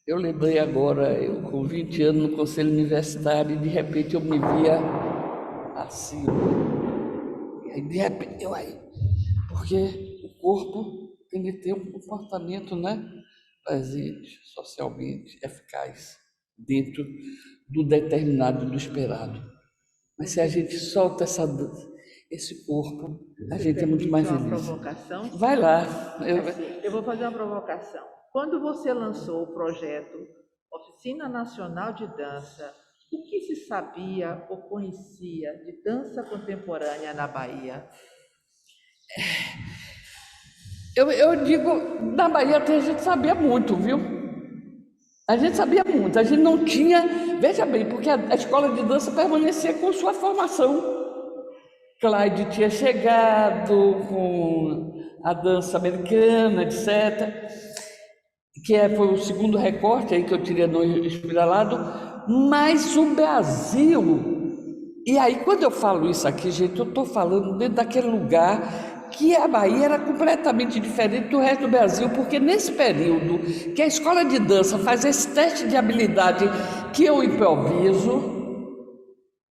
Eu lembrei agora, eu com 20 anos no conselho universitário, e de repente eu me via assim. E aí, de repente, porque o corpo tem que ter um comportamento, presente, socialmente eficaz, dentro do determinado, do esperado. Mas se a gente solta esse corpo, a gente é muito mais feliz. Uma provocação? Vai lá. Eu vou fazer uma provocação. Quando você lançou o projeto Oficina Nacional de Dança, o que se sabia ou conhecia de dança contemporânea na Bahia? Eu digo, na Bahia a gente sabia muito, viu? A gente sabia muito, a gente não tinha, veja bem, porque a escola de dança permanecia com sua formação. Clyde tinha chegado com a dança americana, etc., foi o segundo recorte aí que eu tirei no Espiralado, mas o Brasil, e aí quando eu falo isso aqui, gente, eu estou falando dentro daquele lugar que a Bahia era completamente diferente do resto do Brasil, porque nesse período que a escola de dança faz esse teste de habilidade que eu improviso,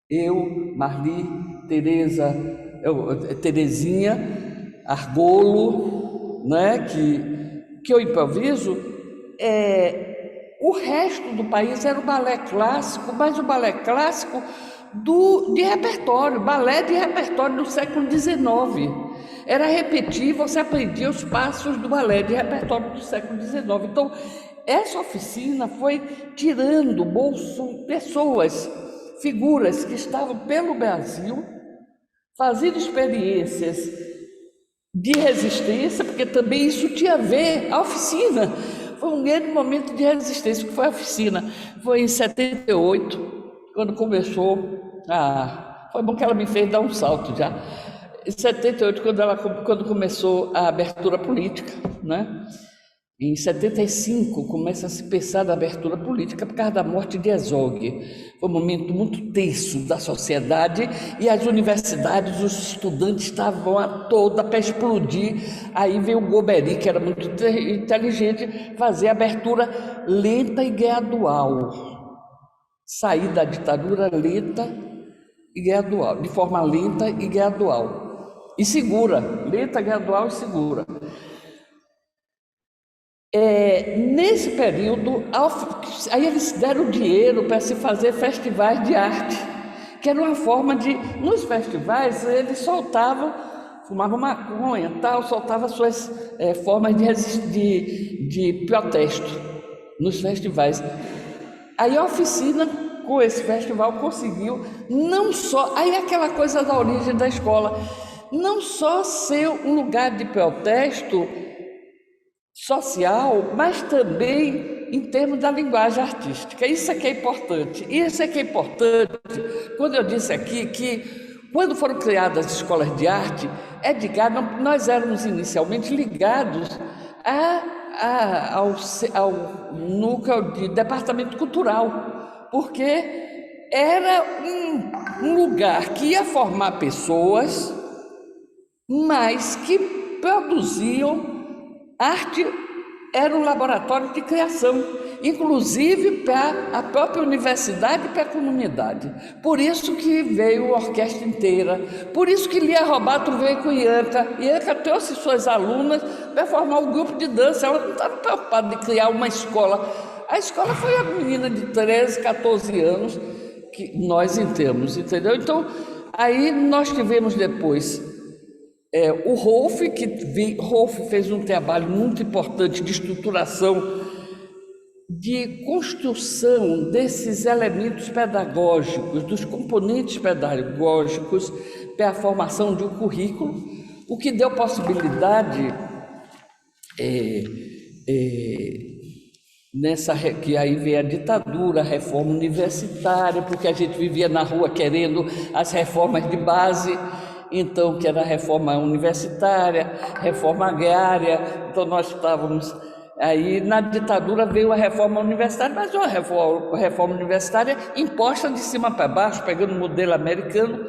eu, Marli, Terezinha, Argolo, que eu improviso, o resto do país era o balé clássico, mas o balé clássico de repertório, balé de repertório do século XIX. Era repetir, você aprendia os passos do balé de repertório do século XIX. Então, essa oficina foi tirando pessoas, figuras que estavam pelo Brasil, fazendo experiências de resistência, porque também isso tinha a ver, a oficina foi um grande momento de resistência, que foi a oficina. Foi em 78, quando começou foi bom que ela me fez dar um salto já. Em 78, quando começou a abertura política, Em 75, começa a se pensar na abertura política por causa da morte de Herzog. Foi um momento muito tenso da sociedade e as universidades, os estudantes estavam a toda para explodir. Aí veio o Golbery, que era muito inteligente, fazer a abertura lenta e gradual. Sair da ditadura lenta e gradual, de forma lenta e gradual. E segura, lenta, gradual e segura. Nesse período, aí eles deram dinheiro para se fazer festivais de arte, que era uma forma de, nos festivais, eles soltavam, fumavam maconha, tal, soltavam suas formas de protesto nos festivais. Aí a oficina, com esse festival, conseguiu não só, aí aquela coisa da origem da escola, não só ser um lugar de protesto social, mas também em termos da linguagem artística. Isso é que é importante. Isso é que é importante quando eu disse aqui que, quando foram criadas as escolas de arte, nós éramos inicialmente ligados ao núcleo de departamento cultural, porque era um lugar que ia formar pessoas, mas que produziam arte. Era um laboratório de criação, inclusive para a própria universidade e para a comunidade. Por isso que veio a orquestra inteira, por isso que Lia Robato veio com Ianca. Ianca trouxe suas alunas para formar um grupo de dança. Ela não estava preocupada de criar uma escola. A escola foi a menina de 13, 14 anos que nós entramos, entendeu? Então, aí nós tivemos depois o Rolf, Rolf fez um trabalho muito importante de estruturação, de construção desses elementos pedagógicos, dos componentes pedagógicos para a formação de um currículo, o que deu possibilidade que aí veio a ditadura, a reforma universitária, porque a gente vivia na rua querendo as reformas de base. Então, que era a reforma universitária, reforma agrária, então nós estávamos aí, na ditadura veio a reforma universitária, mas uma reforma universitária imposta de cima para baixo, pegando o modelo americano,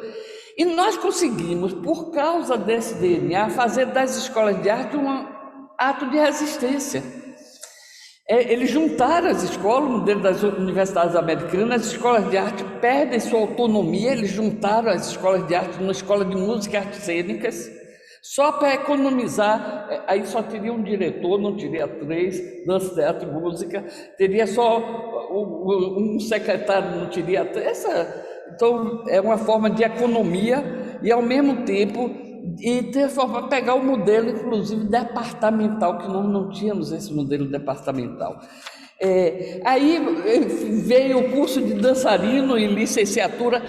e nós conseguimos, por causa desse DNA, fazer das escolas de arte um ato de resistência. Eles juntaram as escolas, o modelo das universidades americanas, as escolas de arte perdem sua autonomia, eles juntaram as escolas de arte numa escola de música e artes cênicas, só para economizar. Aí só teria um diretor, não teria 3, dança, teatro e música, teria só um secretário, não teria 3. Então, é uma forma de economia e, ao mesmo tempo, e ter forma pegar o modelo, inclusive, departamental, que nós não tínhamos esse modelo departamental. Aí veio o curso de dançarino e licenciatura.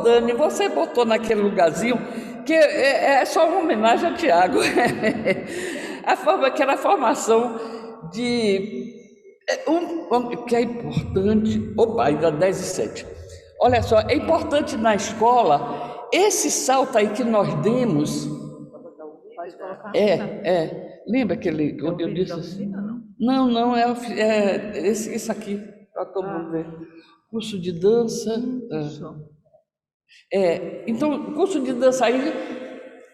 Dani, você botou naquele lugarzinho, que é só uma homenagem a Tiago, que era a formação de... que é importante... Opa, ainda 10h07. Olha só, é importante na escola... Esse salto aí que nós demos, lembra aquele, onde eu disse assim? Não, isso aqui, para todo mundo ver. Curso de dança. Então, curso de dança aí,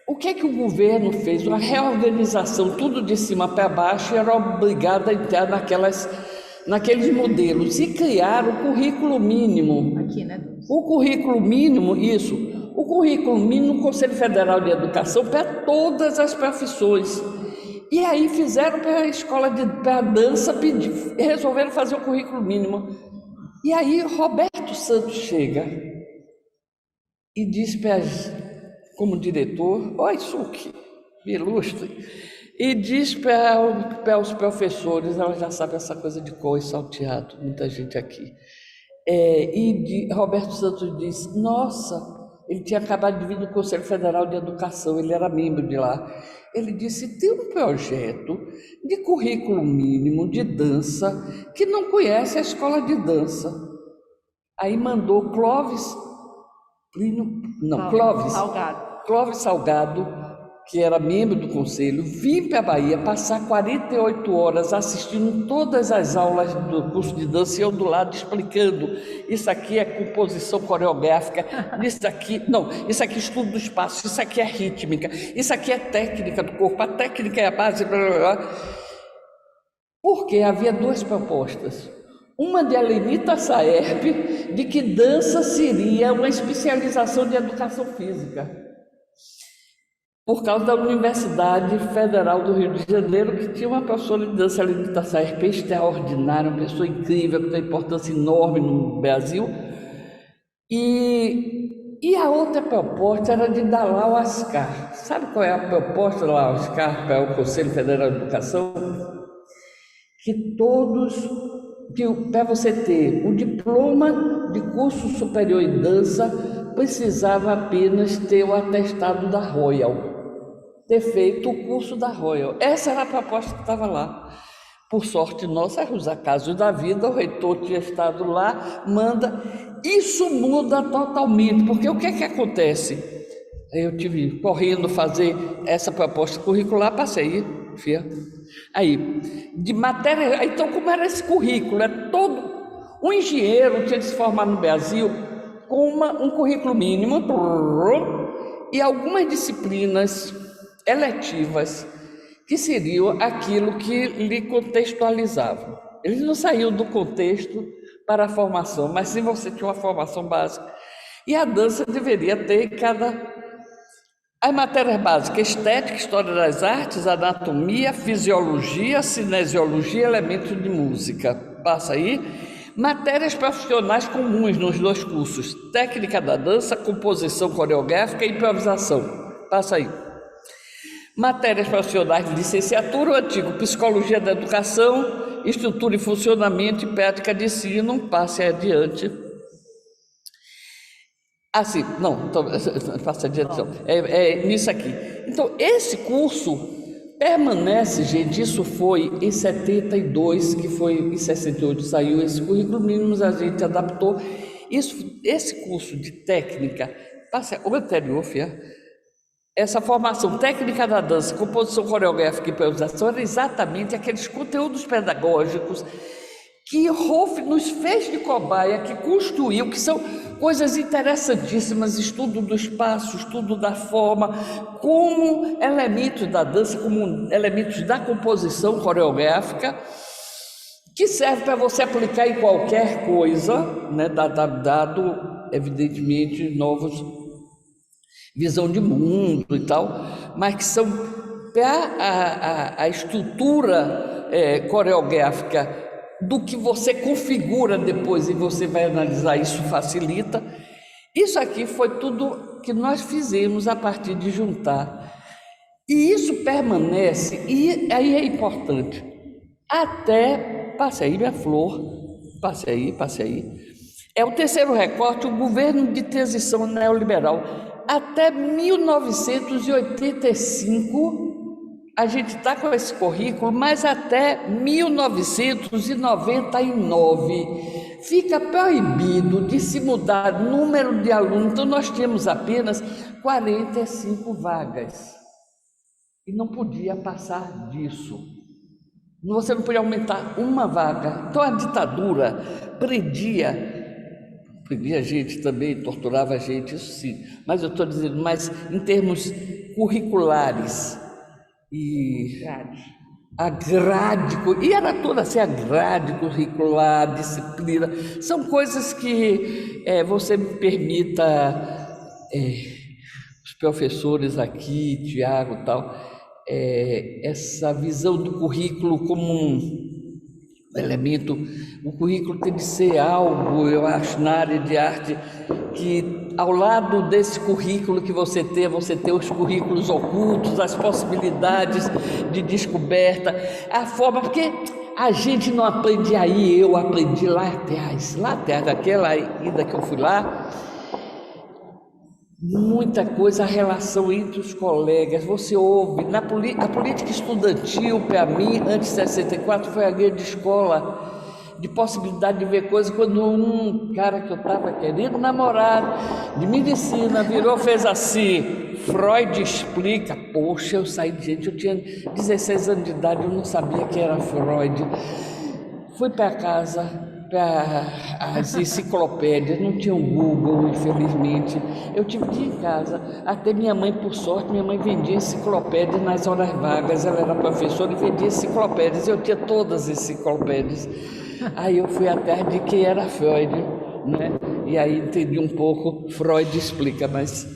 o que é que o governo fez? Uma reorganização, tudo de cima para baixo, era obrigado a entrar naqueles modelos e criar o currículo mínimo. Aqui, né? O currículo mínimo, isso. O currículo mínimo, Conselho Federal de Educação, para todas as profissões. E aí fizeram para a escola para a dança, resolveram fazer o currículo mínimo. E aí Roberto Santos chega e diz como diretor, oi, Suki, me ilustre, e diz para os professores, ela já sabe essa coisa de cor e salteado, muita gente aqui. Roberto Santos diz, nossa, ele tinha acabado de vir do Conselho Federal de Educação, ele era membro de lá. Ele disse, tem um projeto de currículo mínimo de dança que não conhece a escola de dança. Aí mandou Clóvis Salgado, que era membro do conselho, vim para a Bahia passar 48 horas assistindo todas as aulas do curso de dança e eu do lado explicando: isso aqui é composição coreográfica, isso aqui é estudo do espaço, isso aqui é rítmica, isso aqui é técnica do corpo, a técnica é a base, blá, blá, blá. Porque havia duas propostas. Uma de Alenita Saerp, de que dança seria uma especialização de educação física, por causa da Universidade Federal do Rio de Janeiro, que tinha uma professora de dança, Alenita Saerp, extraordinária, uma pessoa incrível, que tem importância enorme no Brasil. E a outra proposta era de Dalal Ascar. Sabe qual é a proposta do Dalal Ascar para o Conselho Federal de Educação? Para você ter o diploma de curso superior em dança, precisava apenas ter o atestado da Royal, ter feito o curso da Royal. Essa era a proposta que estava lá. Por sorte nossa, os acasos da vida, o reitor tinha estado lá, manda. Isso muda totalmente, porque o que é que acontece? Eu tive correndo fazer essa proposta curricular, passei, filha. Aí, de matéria, então como era esse currículo? É todo um engenheiro tinha de se formar no Brasil com um currículo mínimo e algumas disciplinas eletivas que seriam aquilo que lhe contextualizavam. Ele não saiu do contexto para a formação, mas sim você tinha uma formação básica. E a dança deveria ter as matérias básicas: estética, história das artes, anatomia, fisiologia, cinesiologia, elementos de música. Passa aí. Matérias profissionais comuns nos dois cursos: técnica da dança, composição coreográfica e improvisação. Passa aí. Matérias profissionais de licenciatura, o antigo psicologia da educação, estrutura e funcionamento e prática de ensino. Passe adiante. Assim, não, passa adiante, não. É nisso aqui. Então, esse curso permanece, gente. Isso foi em 72, que foi em 68 saiu esse currículo mínimo, a gente adaptou. Esse curso de técnica, passa o anterior, filha. Essa formação técnica da dança, composição coreográfica e improvisação, era exatamente aqueles conteúdos pedagógicos que Rolf nos fez de cobaia, que construiu, que são coisas interessantíssimas: estudo do espaço, estudo da forma, como elementos da dança, como elementos da composição coreográfica, que serve para você aplicar em qualquer coisa, né, dado evidentemente novos visão de mundo e tal, mas que são para a estrutura coreográfica do que você configura depois, e você vai analisar, isso facilita. Isso aqui foi tudo que nós fizemos a partir de juntar, e isso permanece, e aí é importante, até, passe aí minha flor, passe aí, é o terceiro recorte, o governo de transição neoliberal. Até 1985, a gente está com esse currículo, mas até 1999 fica proibido de se mudar número de alunos. Então, nós tínhamos apenas 45 vagas e não podia passar disso. Você não podia aumentar uma vaga. Então, a ditadura prendia a gente também, torturava a gente, isso sim. Mas eu estou dizendo, mas em termos curriculares e a grade, e era toda assim, a grade curricular, a disciplina, são coisas que você me permita, os professores aqui, Tiago e tal, essa visão do currículo como um elemento. O currículo tem de ser algo, eu acho, na área de arte, que ao lado desse currículo que você tem os currículos ocultos, as possibilidades de descoberta, a forma, porque a gente não aprende aí, eu aprendi lá atrás, daquela ida que eu fui lá, muita coisa, a relação entre os colegas, você ouve, a política estudantil, para mim, antes de 64, foi a grande escola de possibilidade de ver coisas. Quando um cara que eu estava querendo namorar, de medicina, virou, fez assim, Freud explica. Poxa, eu saí de gente, eu tinha 16 anos de idade, eu não sabia que era Freud. Fui para casa, para as enciclopédias, não tinha o Google, infelizmente. Eu tive que ir em casa. Até minha mãe, por sorte, minha mãe vendia enciclopédias nas horas vagas. Ela era professora e vendia enciclopédias. Eu tinha todas as enciclopédias. Aí eu fui atrás de quem era Freud, né? E aí entendi um pouco. Freud explica, mas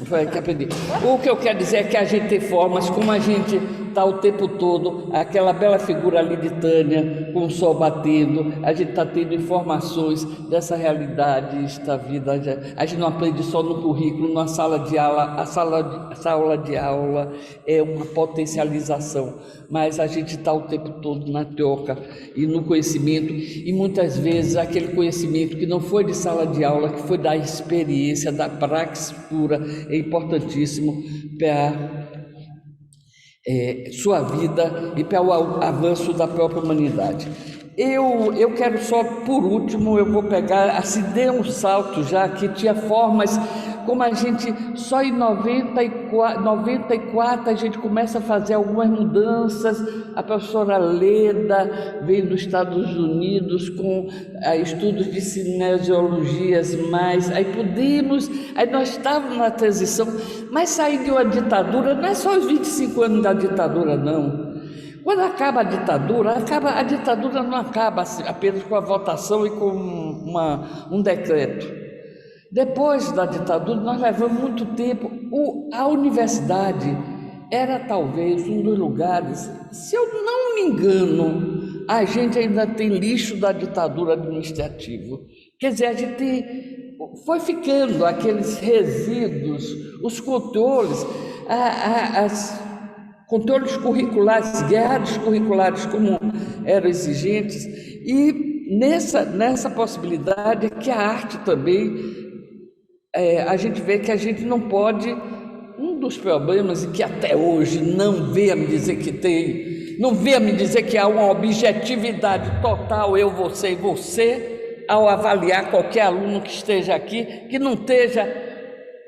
foi que aprendi. O que eu quero dizer é que a gente tem formas, como a gente está o tempo todo, aquela bela figura ali de Tânia, com o sol batendo, a gente está tendo informações dessa realidade, esta vida. A gente não aprende só no currículo, numa sala de aula. A sala de aula é uma potencialização, mas a gente está o tempo todo na troca e no conhecimento, e muitas vezes aquele conhecimento que não foi de sala de aula, que foi da experiência, da praxis pura, é importantíssimo para sua vida e para o avanço da própria humanidade. Eu quero só, por último, eu vou pegar, assim, dei um salto já, que tinha formas, como a gente, só em 94 a gente começa a fazer algumas mudanças. A professora Leda veio dos Estados Unidos com estudos de cinesiologias, aí nós estávamos na transição, mas sair de uma ditadura não é só os 25 anos da ditadura, não. Quando acaba a ditadura não acaba apenas com a votação e com um decreto. Depois da ditadura, nós levamos muito tempo. A universidade era talvez um dos lugares, se eu não me engano, a gente ainda tem lixo da ditadura administrativa. Quer dizer, a gente foi ficando aqueles resíduos, os controles, controles curriculares, grades curriculares como eram exigentes, e nessa possibilidade que a arte também, a gente vê que a gente não pode, um dos problemas, e que até hoje não venha me dizer que tem, não venha me dizer que há uma objetividade total, eu, você e você, ao avaliar qualquer aluno que esteja aqui, que não esteja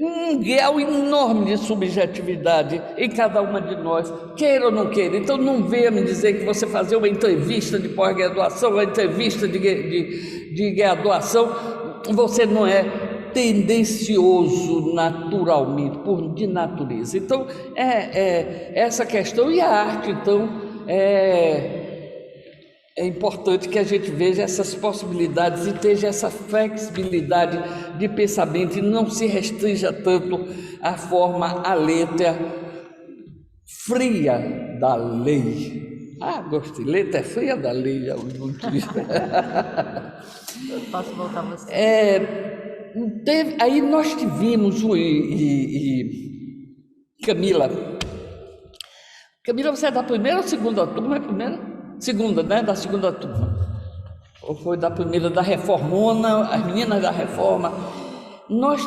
um grau enorme de subjetividade em cada uma de nós, queira ou não queira. Então não venha me dizer que você fazer uma entrevista de pós-graduação, uma entrevista de graduação, você não é tendencioso naturalmente, de natureza. Então essa questão, e a arte, então, é importante que a gente veja essas possibilidades e tenha essa flexibilidade de pensamento e não se restrinja tanto à forma, à letra fria da lei. Gostei, letra fria da lei. Posso voltar a você? Aí nós tivemos Camila, você é da primeira ou segunda turma? É primeira? Segunda, né? Da segunda turma. Ou foi da primeira, da reformona, as meninas da reforma. Nós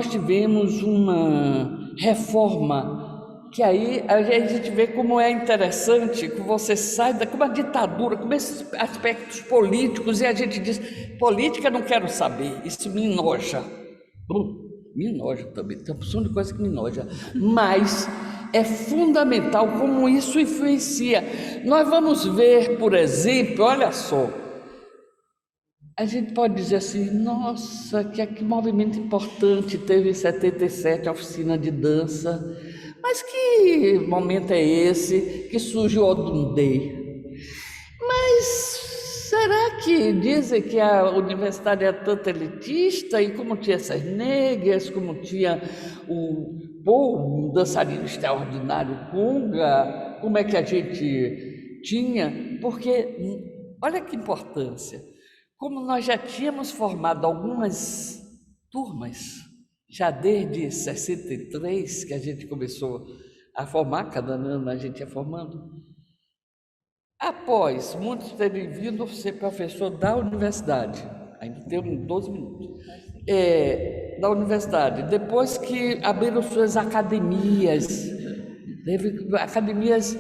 tivemos uma reforma, que aí a gente vê como é interessante, que você sai da uma ditadura, com esses aspectos políticos, e a gente diz, política não quero saber, isso me enoja. Me enoja também, tem uma porção de coisa que me enoja, mas é fundamental como isso influencia. Nós vamos ver, por exemplo, olha só, a gente pode dizer assim, nossa, que movimento importante teve em 77 a oficina de dança, mas que momento é esse que surge o Odum Day? Mas será que dizem que a universidade é tanto elitista, e como tinha essas negras, como tinha um dançarino extraordinário, Kunga, como é que a gente tinha? Porque, olha que importância, como nós já tínhamos formado algumas turmas, já desde 63, que a gente começou a formar, cada ano a gente ia formando, após muitos terem vindo ser professor da universidade, ainda temos 12 minutos, da universidade, depois que abriram suas academias, teve academias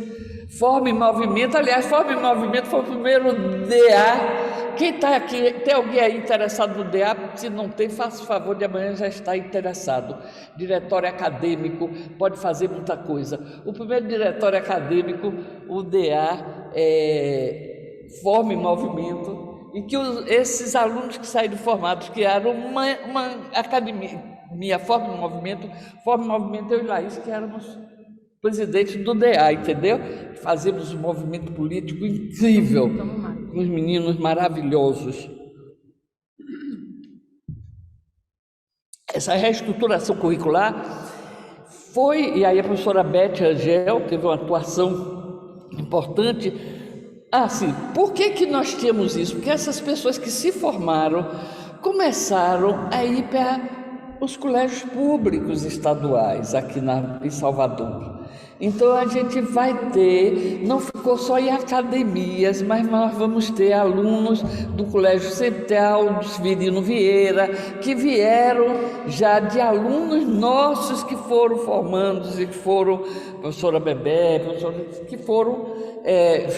Forma em Movimento, aliás, Forma em Movimento foi o primeiro DA quem está aqui, tem alguém aí interessado no DA? Se não tem, faça o favor de amanhã já estar interessado. Diretório acadêmico pode fazer muita coisa. O primeiro diretório acadêmico, o DA, forme movimento, e que esses alunos que saíram formados criaram uma academia, forme movimento, eu e Laís, que éramos presidente do DA, entendeu? Fazemos um movimento político incrível, com os meninos maravilhosos. Essa reestruturação curricular foi, e aí a professora Beth Angel teve uma atuação importante. Sim, por que nós temos isso? Porque essas pessoas que se formaram começaram a ir para os colégios públicos estaduais aqui em Salvador. Então a gente vai ter, não ficou só em academias, mas nós vamos ter alunos do Colégio Central, do Severino Vieira, que vieram já de alunos nossos que foram formandos e que foram, professora Bebé, que foram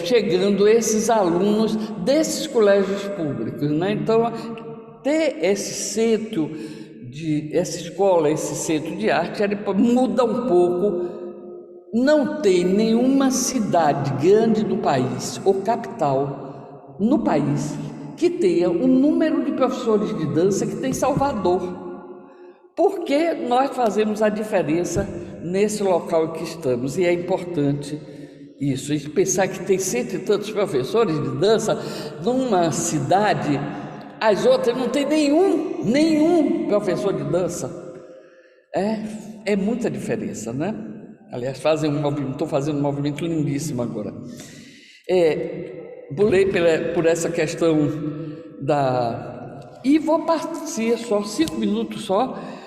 chegando esses alunos desses colégios públicos, né? Então, ter esse centro, essa escola, esse centro de arte, muda um pouco. Não tem nenhuma cidade grande do país, ou capital, no país, que tenha o número de professores de dança que tem Salvador. Porque nós fazemos a diferença nesse local em que estamos, e é importante isso. E pensar que tem cento e tantos professores de dança numa cidade, as outras não tem nenhum professor de dança. É muita diferença, né? Aliás, estou fazendo um movimento lindíssimo agora. Pulei por essa questão e vou partir só 5 minutos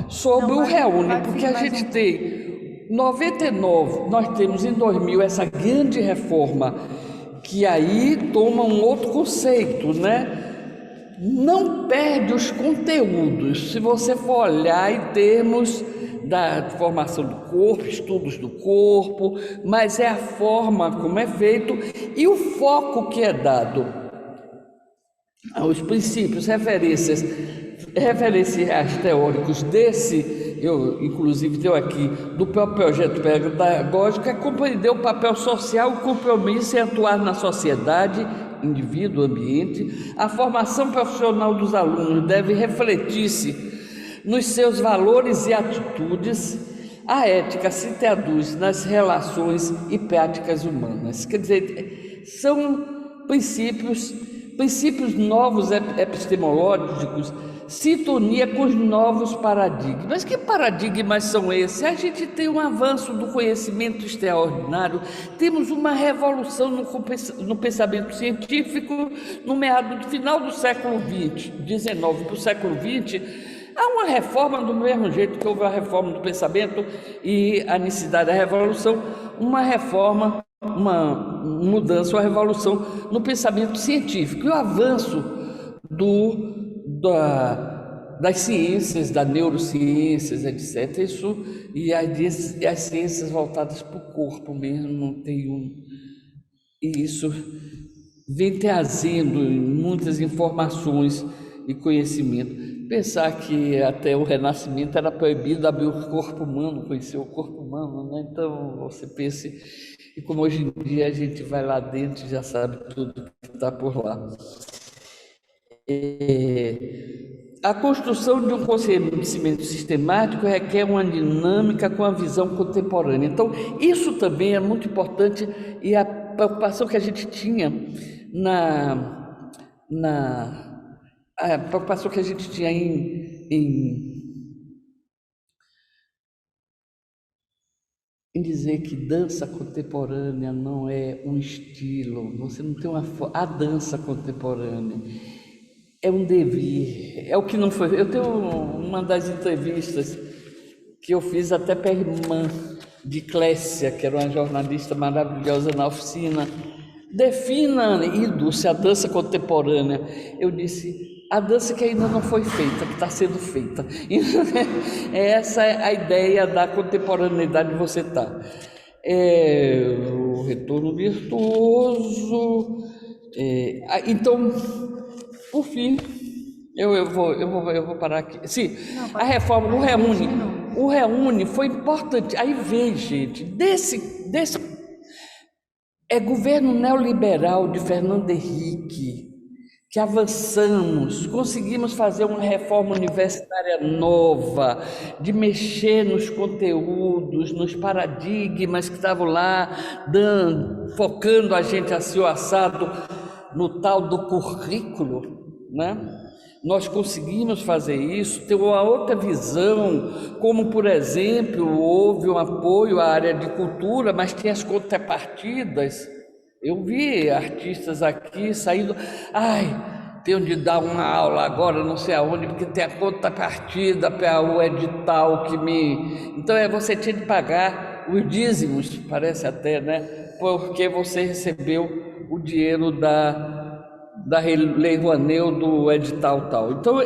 sobre o Reúne, porque a gente tem 99, nós temos em 2000 essa grande reforma, que aí toma um outro conceito, né? Não perde os conteúdos, se você for olhar em termos da formação do corpo, estudos do corpo, mas é a forma como é feito e o foco que é dado aos princípios, referências teóricos eu inclusive tenho aqui, do próprio projeto pedagógico, é compreender o papel social, o compromisso em atuar na sociedade, indivíduo, ambiente. A formação profissional dos alunos deve refletir-se nos seus valores e atitudes. A ética se traduz nas relações e práticas humanas. Quer dizer, são princípios novos epistemológicos, sintonia com os novos paradigmas. Que paradigmas são esses? A gente tem um avanço do conhecimento extraordinário, temos uma revolução no pensamento científico no final do século XIX para o século XX. Há uma reforma do mesmo jeito que houve a reforma do pensamento e a necessidade da revolução, uma reforma, uma mudança, uma revolução no pensamento científico. E o avanço das ciências, das neurociências, etc. E as ciências voltadas para o corpo mesmo, não tem e isso vem trazendo muitas informações e conhecimento. Pensar que até o Renascimento era proibido abrir o corpo humano, conhecer o corpo humano, né? Então você pense, e como hoje em dia a gente vai lá dentro e já sabe tudo que está por lá. A construção de um conhecimento sistemático requer uma dinâmica com a visão contemporânea. Então, isso também é muito importante, e a preocupação que a gente tinha a preocupação que a gente tinha em dizer que dança contemporânea não é um estilo, você não tem a dança contemporânea é um devir, é o que não foi. Eu tenho uma das entrevistas que eu fiz até para a irmã de Clécia, que era uma jornalista maravilhosa na oficina. Defina, Dulce, a dança contemporânea. Eu disse, a dança que ainda não foi feita, que está sendo feita. Essa é a ideia da contemporaneidade que você está. O retorno virtuoso. Então, Por fim, eu vou parar aqui. Sim, Não, a reforma, o Reúne. Não. O Reúne foi importante. Aí vem, gente, desse governo neoliberal de Fernando Henrique, que avançamos, conseguimos fazer uma reforma universitária nova, de mexer nos conteúdos, nos paradigmas que estavam lá, focando a gente assim o assado no tal do currículo, né? Nós conseguimos fazer isso, ter uma outra visão, como, por exemplo, houve um apoio à área de cultura, mas tinha as contrapartidas. Eu vi artistas aqui saindo, tenho de dar uma aula agora, não sei aonde, porque tem a contrapartida para o edital que me... Então, você tinha de pagar os dízimos, parece até, né? Porque você recebeu o dinheiro da Lei Rouanet, do edital tal. Então,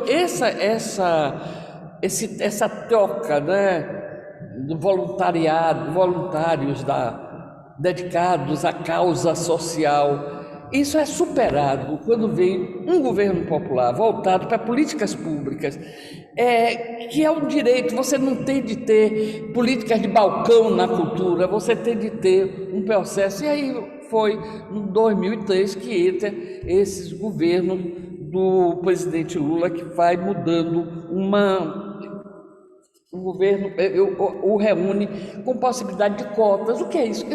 essa troca, né, do voluntariado, voluntários dedicados à causa social, isso é superado quando vem um governo popular voltado para políticas públicas, que é um direito. Você não tem de ter políticas de balcão na cultura, você tem de ter um processo. E aí foi em 2003 que entra esses governos do presidente Lula, que vai mudando o governo, o Reúne, com possibilidade de cotas. O que é isso?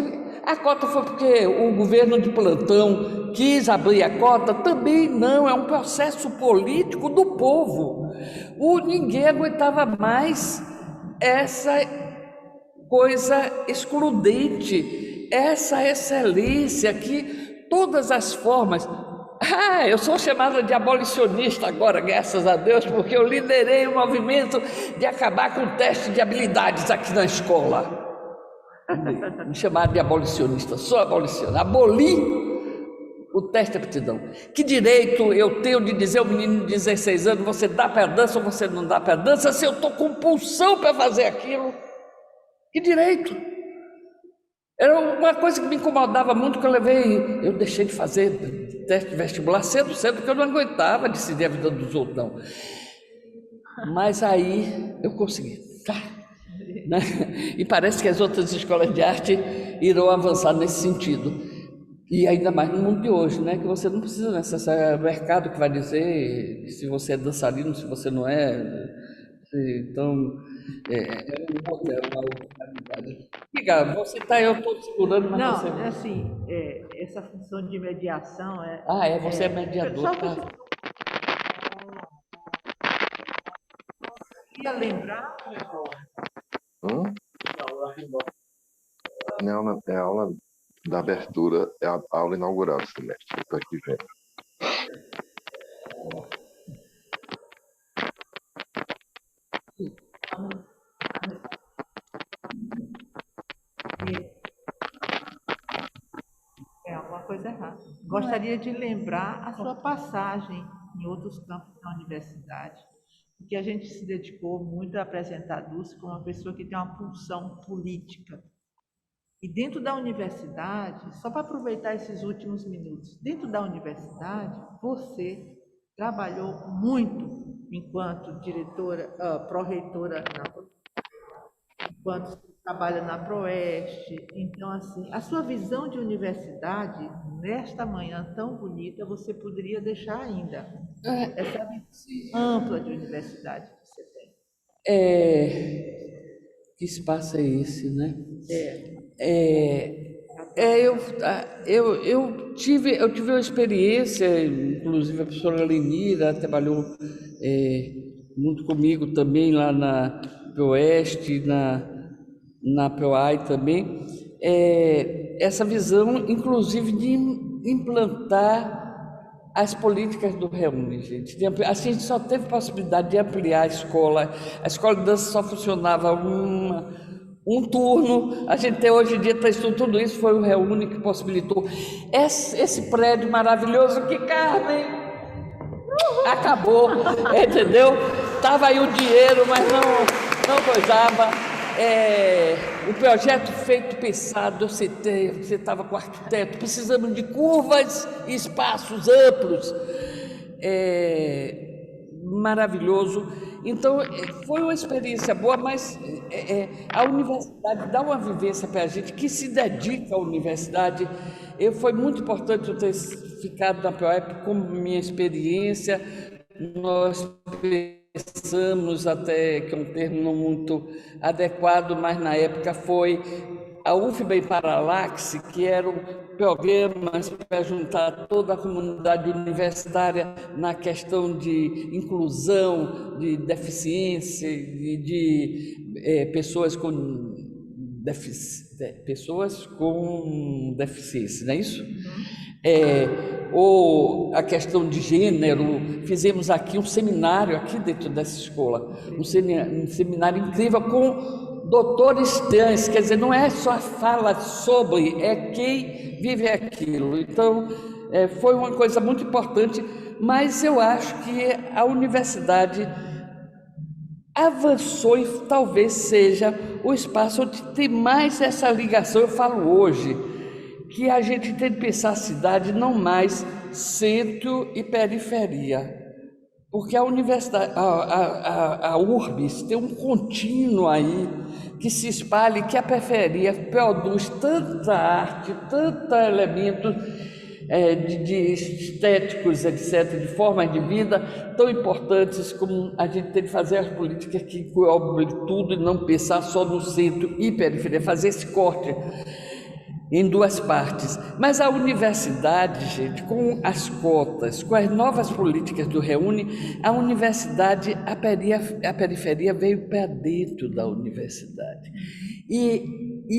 A cota foi porque o governo de plantão quis abrir a cota? Também não, é um processo político do povo. Ninguém aguentava mais essa coisa excludente, essa excelência que todas as formas... eu sou chamada de abolicionista agora, graças a Deus, porque eu liderei o movimento de acabar com o teste de habilidades aqui na escola. Me chamaram de abolicionista, sou abolicionista, aboli o teste de aptidão. Que direito eu tenho de dizer ao menino de 16 anos, você dá para dança ou você não dá para dança, se eu estou com pulsão para fazer aquilo? Que direito? Era uma coisa que me incomodava muito, que eu deixei de fazer teste de vestibular cedo, porque eu não aguentava decidir a vida dos outros, não. Mas aí eu consegui, tá? Né? E parece que as outras escolas de arte irão avançar nesse sentido. E ainda mais no mundo de hoje, né? Que você não precisa necessariamente, é o mercado que vai dizer se você é dançarino, se você não é. Então, uma outra realidade. Diga, você está, eu estou segurando, mas Não, você... é assim, essa função de mediação você é mediador, só tá? queria lembrar. Não, é a aula da abertura, é a aula inaugural do semestre, estou aqui vendo. Alguma coisa errada. Gostaria de lembrar a sua passagem em outros campos da universidade, porque a gente se dedicou muito a apresentar a Dulce como uma pessoa que tem uma pulsão política. E dentro da universidade, só para aproveitar esses últimos minutos, dentro da universidade, você trabalhou muito enquanto diretora, pró-reitora, enquanto trabalha na Proeste. Então, assim, a sua visão de universidade, nesta manhã tão bonita, você poderia deixar ainda. Essa visão ampla de universidade que você tem. Que espaço é esse, né? Eu tive uma experiência, inclusive a professora Lenira trabalhou junto comigo também lá na Proeste, na ProAI também, essa visão, inclusive, de implantar as políticas do Reúne, gente. A gente só teve possibilidade de ampliar a escola de dança só funcionava um turno, a gente tem hoje em dia tudo isso, foi o Reúne que possibilitou esse prédio maravilhoso que, Carmen, acabou, entendeu? Estava aí o dinheiro, mas não coisava. O projeto feito, pensado, você estava com o arquiteto, precisamos de curvas e espaços amplos. maravilhoso. Então, foi uma experiência boa, mas a universidade dá uma vivência para a gente que se dedica à universidade. Foi muito importante eu ter ficado na POEP com minha experiência. Nós pensamos até que é um termo não muito adequado, mas na época foi a UFBA em Paralaxe, que eram programas para juntar toda a comunidade universitária na questão de inclusão, de deficiência, de pessoas com deficiência, não é isso? Ou a questão de gênero. Fizemos aqui um seminário aqui dentro dessa escola, um seminário incrível com doutores trans, quer dizer, não é só fala sobre, é quem vive aquilo. Então, foi uma coisa muito importante, mas eu acho que a universidade avançou e talvez seja o espaço onde tem mais essa ligação. Eu falo hoje que a gente tem que pensar a cidade não mais centro e periferia, porque a universidade, a URBS tem um contínuo aí que se espalha e que a periferia produz tanta arte, tantos elementos de estéticos, etc., de formas de vida tão importantes, como a gente tem que fazer as políticas que englobem tudo e não pensar só no centro e periferia, fazer esse corte em duas partes. Mas a universidade, gente, com as cotas, com as novas políticas do Reúne, a universidade, a periferia veio para dentro da universidade. E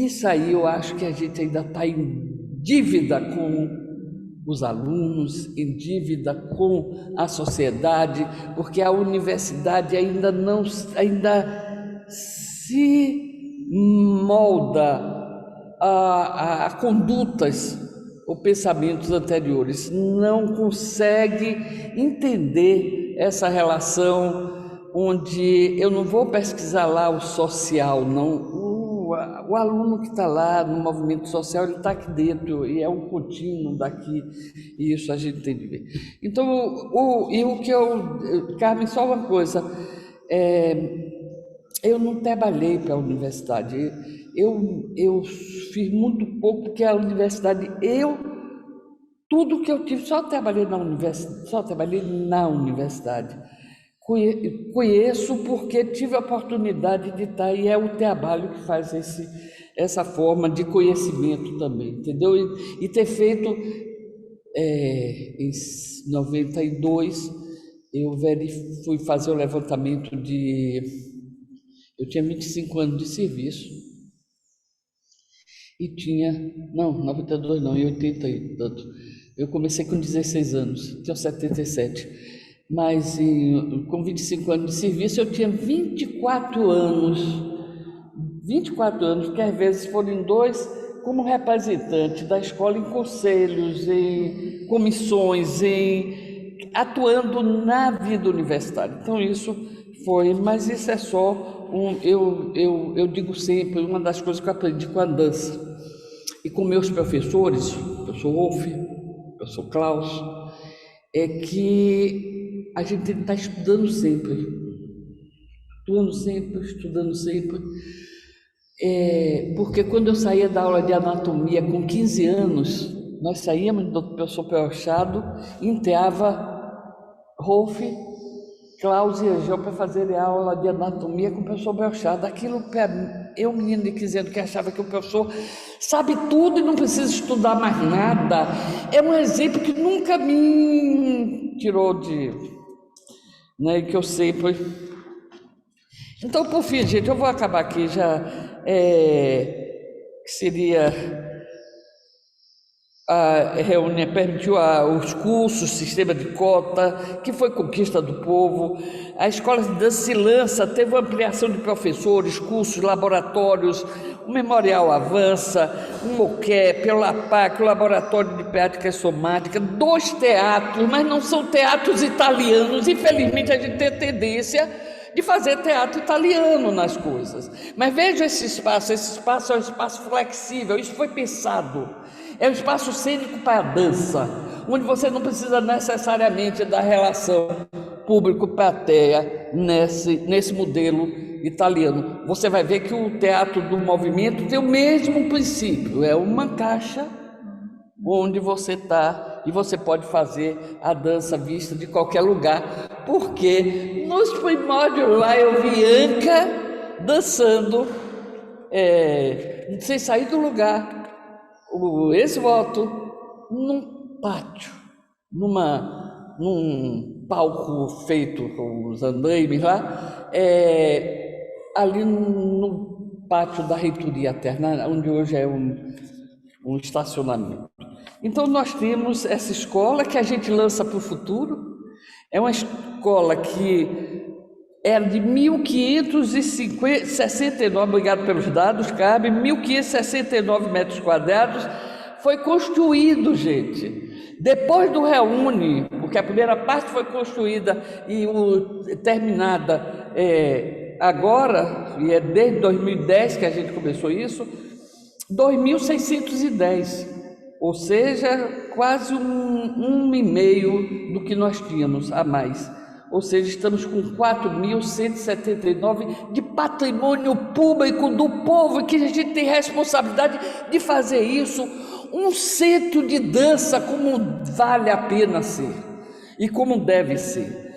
isso aí eu acho que a gente ainda está em dívida com os alunos, em dívida com a sociedade, porque a universidade ainda se molda a condutas ou pensamentos anteriores, não consegue entender essa relação onde eu não vou pesquisar lá o social, não. O aluno que está lá no movimento social, ele está aqui dentro e é um contínuo daqui, e isso a gente tem de ver. Então, Carmen, só uma coisa, eu não trabalhei para a universidade, eu fiz muito pouco, porque a universidade, tudo que eu tive, só trabalhei na universidade. Conheço porque tive a oportunidade de estar, e é o trabalho que faz essa forma de conhecimento também, entendeu? E ter feito, em 92, eu fui fazer o levantamento eu tinha 25 anos de serviço, e não, 92 não, em 80 e tanto. Eu comecei com 16 anos, tenho 77. Mas com 25 anos de serviço eu tinha 24 anos, que às vezes foram 2 como representante da escola em conselhos, em comissões, atuando na vida universitária. Então isso mas isso é só eu digo sempre, uma das coisas que eu aprendi com a dança e com meus professores, o professor Wolf, o professor Klaus, é que a gente tem que estar estudando sempre, porque quando eu saía da aula de anatomia com 15 anos, nós saíamos do professor Pelchado, entrava Rolf, Klaus e Angel para fazer a aula de anatomia com o professor Belchado. Aquilo, eu, menino de 15 anos, que achava que o professor sabe tudo e não precisa estudar mais nada, é um exemplo que nunca me tirou que eu sempre... Então, por fim, gente, eu vou acabar aqui já, que seria... A Reúne permitiu os cursos, sistema de cota, que foi conquista do povo. A escola de dança e lança teve uma ampliação de professores, cursos, laboratórios, o Memorial Avança, o MOQUEP, o LAPAC, o Laboratório de Prática Somática, 2 teatros, mas não são teatros italianos. Infelizmente, a gente tem a tendência de fazer teatro italiano nas coisas. Mas veja esse espaço é um espaço flexível, isso foi pensado. É um espaço cênico para a dança, onde você não precisa necessariamente da relação público-plateia nesse modelo italiano. Você vai ver que o teatro do movimento tem o mesmo princípio, é uma caixa onde você está e você pode fazer a dança vista de qualquer lugar, porque nos primórdios lá eu vi Anca dançando sem sair do lugar, o ex-voto, num pátio, num palco feito com os andaimes lá, ali no pátio da Reitoria Terna, onde hoje é um estacionamento. Então nós temos essa escola que a gente lança para o futuro, é uma escola que era de 1.569, obrigado pelos dados, cabe 1.569 metros quadrados, foi construído, gente. Depois do Reúne, porque a primeira parte foi construída e terminada agora, e é desde 2010 que a gente começou isso, 2.610, ou seja, quase um e meio do que nós tínhamos a mais. Ou seja, estamos com 4.179 de patrimônio público do povo, que a gente tem responsabilidade de fazer isso um centro de dança como vale a pena ser e como deve ser.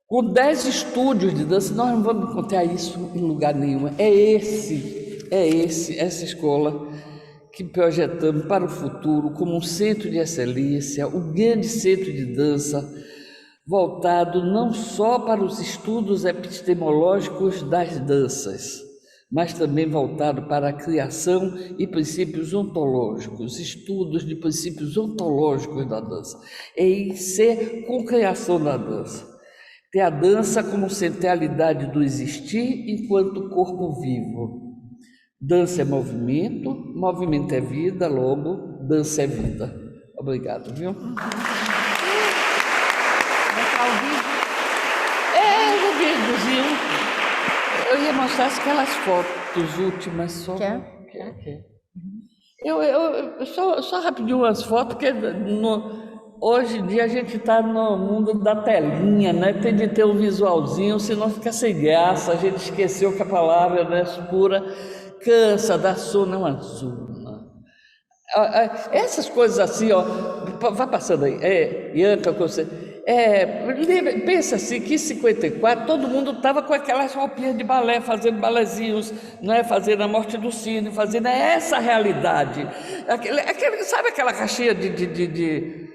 Com 10 estúdios de dança, nós não vamos encontrar isso em lugar nenhum. Essa escola que projetamos para o futuro como um centro de excelência, um grande centro de dança, voltado não só para os estudos epistemológicos das danças, mas também voltado para a criação e princípios ontológicos, estudos de princípios ontológicos da dança, em ser com criação da dança. Ter a dança como centralidade do existir enquanto corpo vivo. Dança é movimento, movimento é vida, logo, dança é vida. Obrigado, viu? Eu ia mostrar aquelas fotos últimas só. Quer? Só rapidinho umas fotos, porque hoje em dia a gente está no mundo da telinha, né? Tem de ter um visualzinho, senão fica sem graça. A gente esqueceu que a palavra, né, pura cansa, dá sono, é uma zona. Essas coisas assim, ó, vai passando aí, Ianca, você. Pensa assim que em 54 todo mundo estava com aquelas roupinhas de balé, fazendo balézinhos, né, fazendo a morte do Cine, fazendo essa realidade. Sabe aquela caixinha de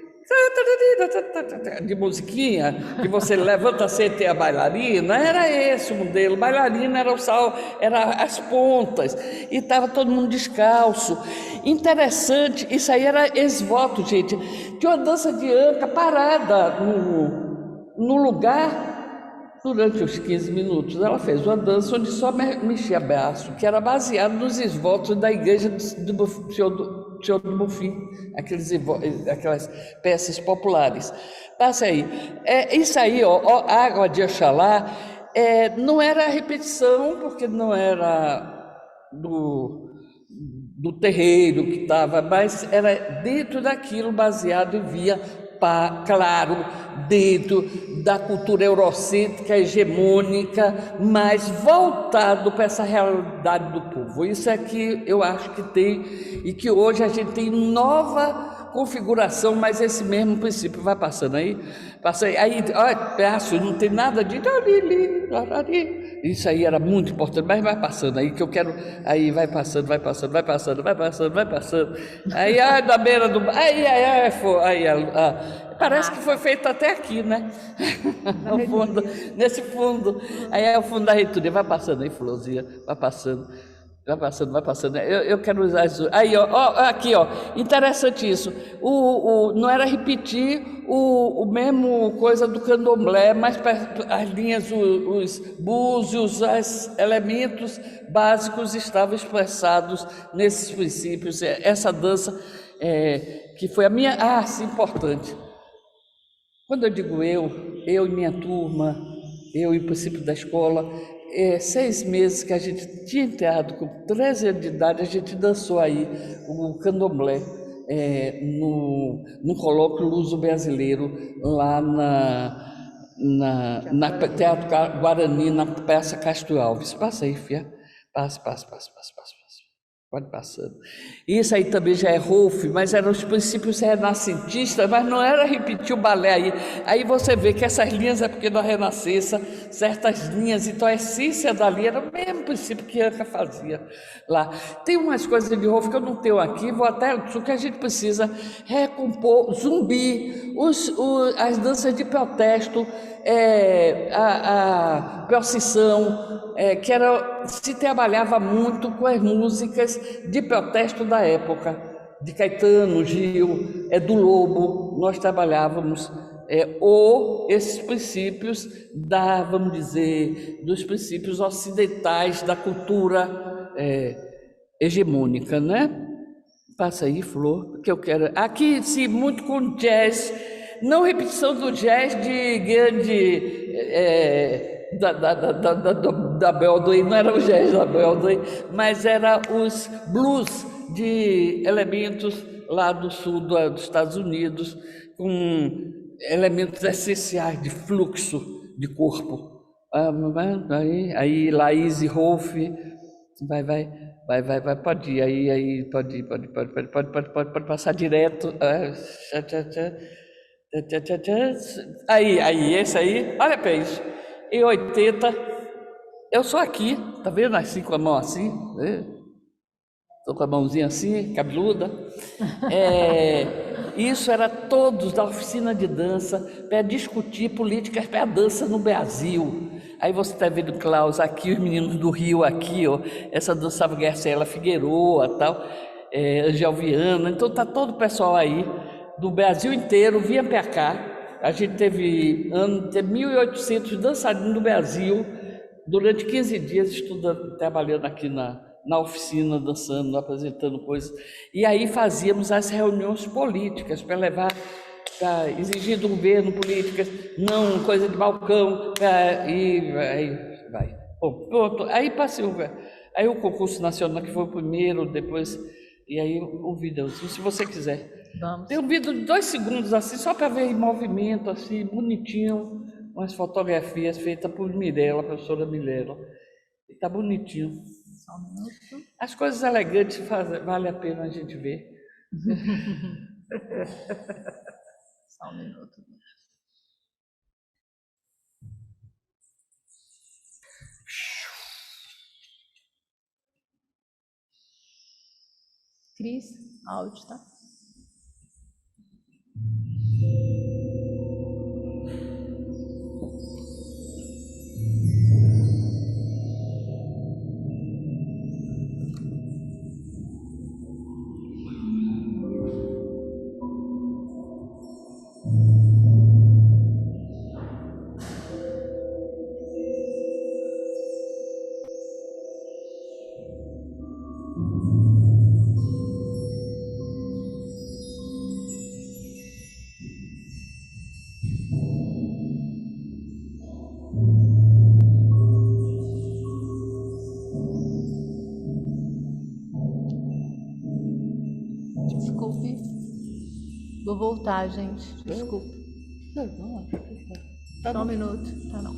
musiquinha, que você levanta, senta e a bailarina? Era esse o modelo. Bailarina era o sal, era as pontas, e estava todo mundo descalço. Interessante, isso aí era ex-voto, gente. Tinha uma dança de Anca parada no lugar durante os 15 minutos. Ela fez uma dança onde só mexia braço, que era baseado nos ex-votos da igreja do Senhor do Bonfim, aquelas peças populares. Passa aí. Isso aí, ó, Água de Oxalá, não era repetição, porque não era do terreiro que estava, mas era dentro daquilo, baseado em via, claro, dentro da cultura eurocêntrica, hegemônica, mas voltado para essa realidade do povo. Isso é que eu acho que tem, e que hoje a gente tem nova configuração, mas esse mesmo princípio vai passando aí, olha, pedaço, não tem nada de isso aí era muito importante, mas vai passando aí, que eu quero, aí vai passando, aí da beira do, parece que foi feito até aqui, né? No fundo, nesse fundo, aí é o fundo da reitoria, vai passando aí, Florzinha, vai passando. Eu quero usar isso. Aí, aqui, ó, interessante isso. Não era repetir o mesmo coisa do candomblé, mas as linhas, os búzios, os elementos básicos estavam expressados nesses princípios. Essa dança que foi a minha, sim, importante. Quando eu digo eu e minha turma, eu e o princípio da escola, 6 meses que a gente tinha entrado, com 13 anos de idade, a gente dançou aí o candomblé. no colóquio luso-brasileiro, lá na Teatro Guarani, na Praça Castro Alves. Passa aí, Fia. Passa. Pode passando. Isso aí também já é Rolf, mas eram os princípios renascentistas, mas não era repetir o balé aí. Aí você vê que essas linhas é porque na Renascença, certas linhas, então a essência dali era o mesmo princípio que Anca fazia lá. Tem umas coisas de Rolf que eu não tenho aqui, vou até, o que a gente precisa recompor, Zumbi, as danças de protesto, a procissão, que se trabalhava muito com as músicas de protesto da época, de Caetano, Gil, do Lobo. Nós trabalhávamos esses princípios vamos dizer, dos princípios ocidentais da cultura hegemônica, né? Passa aí, Flor, que eu quero. Aqui, sim, muito com jazz, não repetição do jazz de grande da Broadway, não era o jazz da Broadway, mas era os blues de elementos lá do sul dos Estados Unidos, com elementos essenciais de fluxo de corpo. Aí Laís e Rolf, vai, pode ir, aí pode passar direto. Aí, esse aí, olha para isso. Em 80, eu sou aqui, tá vendo? Assim com a mão assim, né? Estou com a mãozinha assim, cabeluda. Isso era todos da oficina de dança para discutir políticas para a dança no Brasil. Aí você está vendo Klaus aqui, os meninos do Rio aqui, ó, essa dançava Graciela Figueroa, tal, Angel Viana. Então tá todo o pessoal aí do Brasil inteiro vinha para cá. A gente teve 1.800 dançarinos do Brasil durante 15 dias estudando, trabalhando aqui na oficina, dançando, apresentando coisas. E aí fazíamos as reuniões políticas para levar, para exigir do governo políticas, não coisa de balcão, e aí vai. Bom, pronto, aí passei aí o concurso nacional, que foi o primeiro, depois, e aí o vídeo, se você quiser. Vamos. Tem um vídeo de 2 segundos, assim, só para ver em movimento, assim, bonitinho, umas fotografias feitas por Mirella, a professora Mirella. E tá bonitinho. Só um minuto. As coisas elegantes vale a pena a gente ver. Só um minuto. Cris, áudio, tá? Desculpe. Vou voltar, gente. Desculpe. Não, acho que tá. Só um minuto. Tá, não.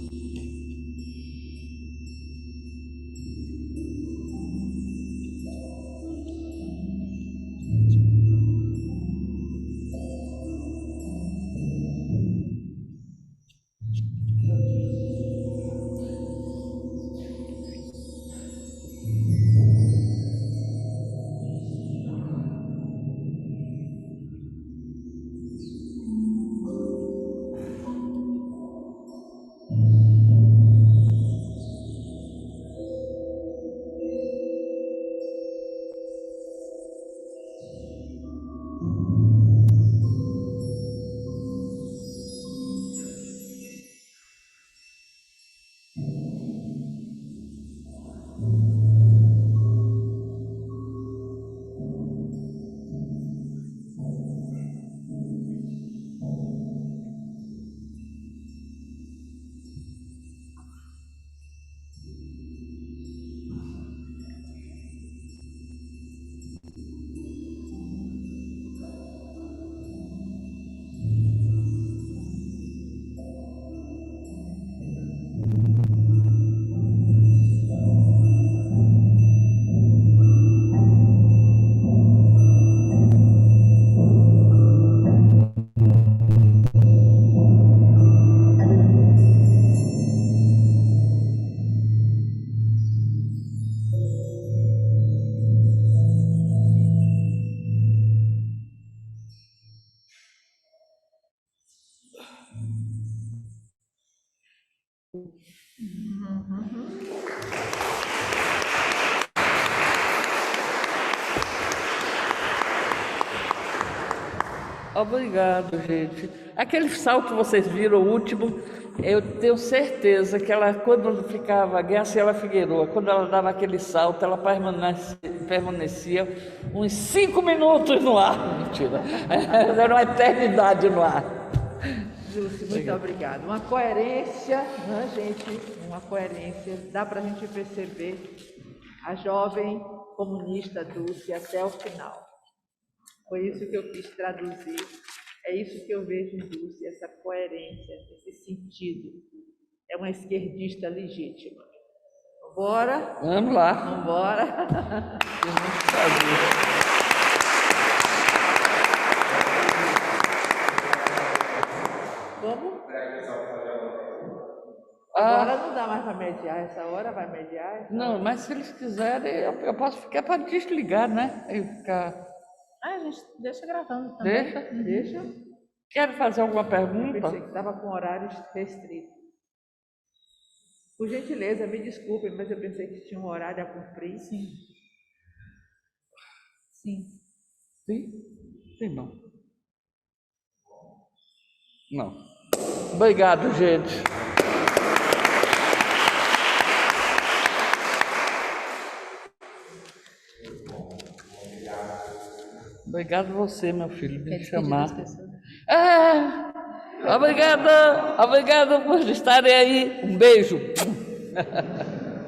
Obrigado, gente. Aquele salto que vocês viram, o último, eu tenho certeza que ela, quando ficava a Graciela Figueroa, quando ela dava aquele salto, ela permanecia uns 5 minutos no ar. Mentira. Era uma eternidade no ar. Júcia, muito obrigada. Uma coerência, né, gente? Uma coerência. Dá para a gente perceber a jovem comunista Dulce até o final. Foi isso que eu quis traduzir. É isso que eu vejo em Dulce, essa coerência, esse sentido. É uma esquerdista legítima. Bora? Vamos lá. Vamos embora. Vamos? Agora não dá mais para mediar, essa hora vai mediar? Não, mas se eles quiserem, eu posso ficar para desligar, né? Aí ficar. A gente deixa gravando também. Deixa. Quer fazer alguma Eu pergunta? pensei que estava com horários restritos. Por gentileza, me desculpem, mas eu pensei que tinha um horário a cumprir. Sim. Sim? Sim, não. Não. Obrigado, gente. Obrigado você, meu filho, Quer me despedir chamar. das pessoas? Obrigado por estarem aí. Um beijo.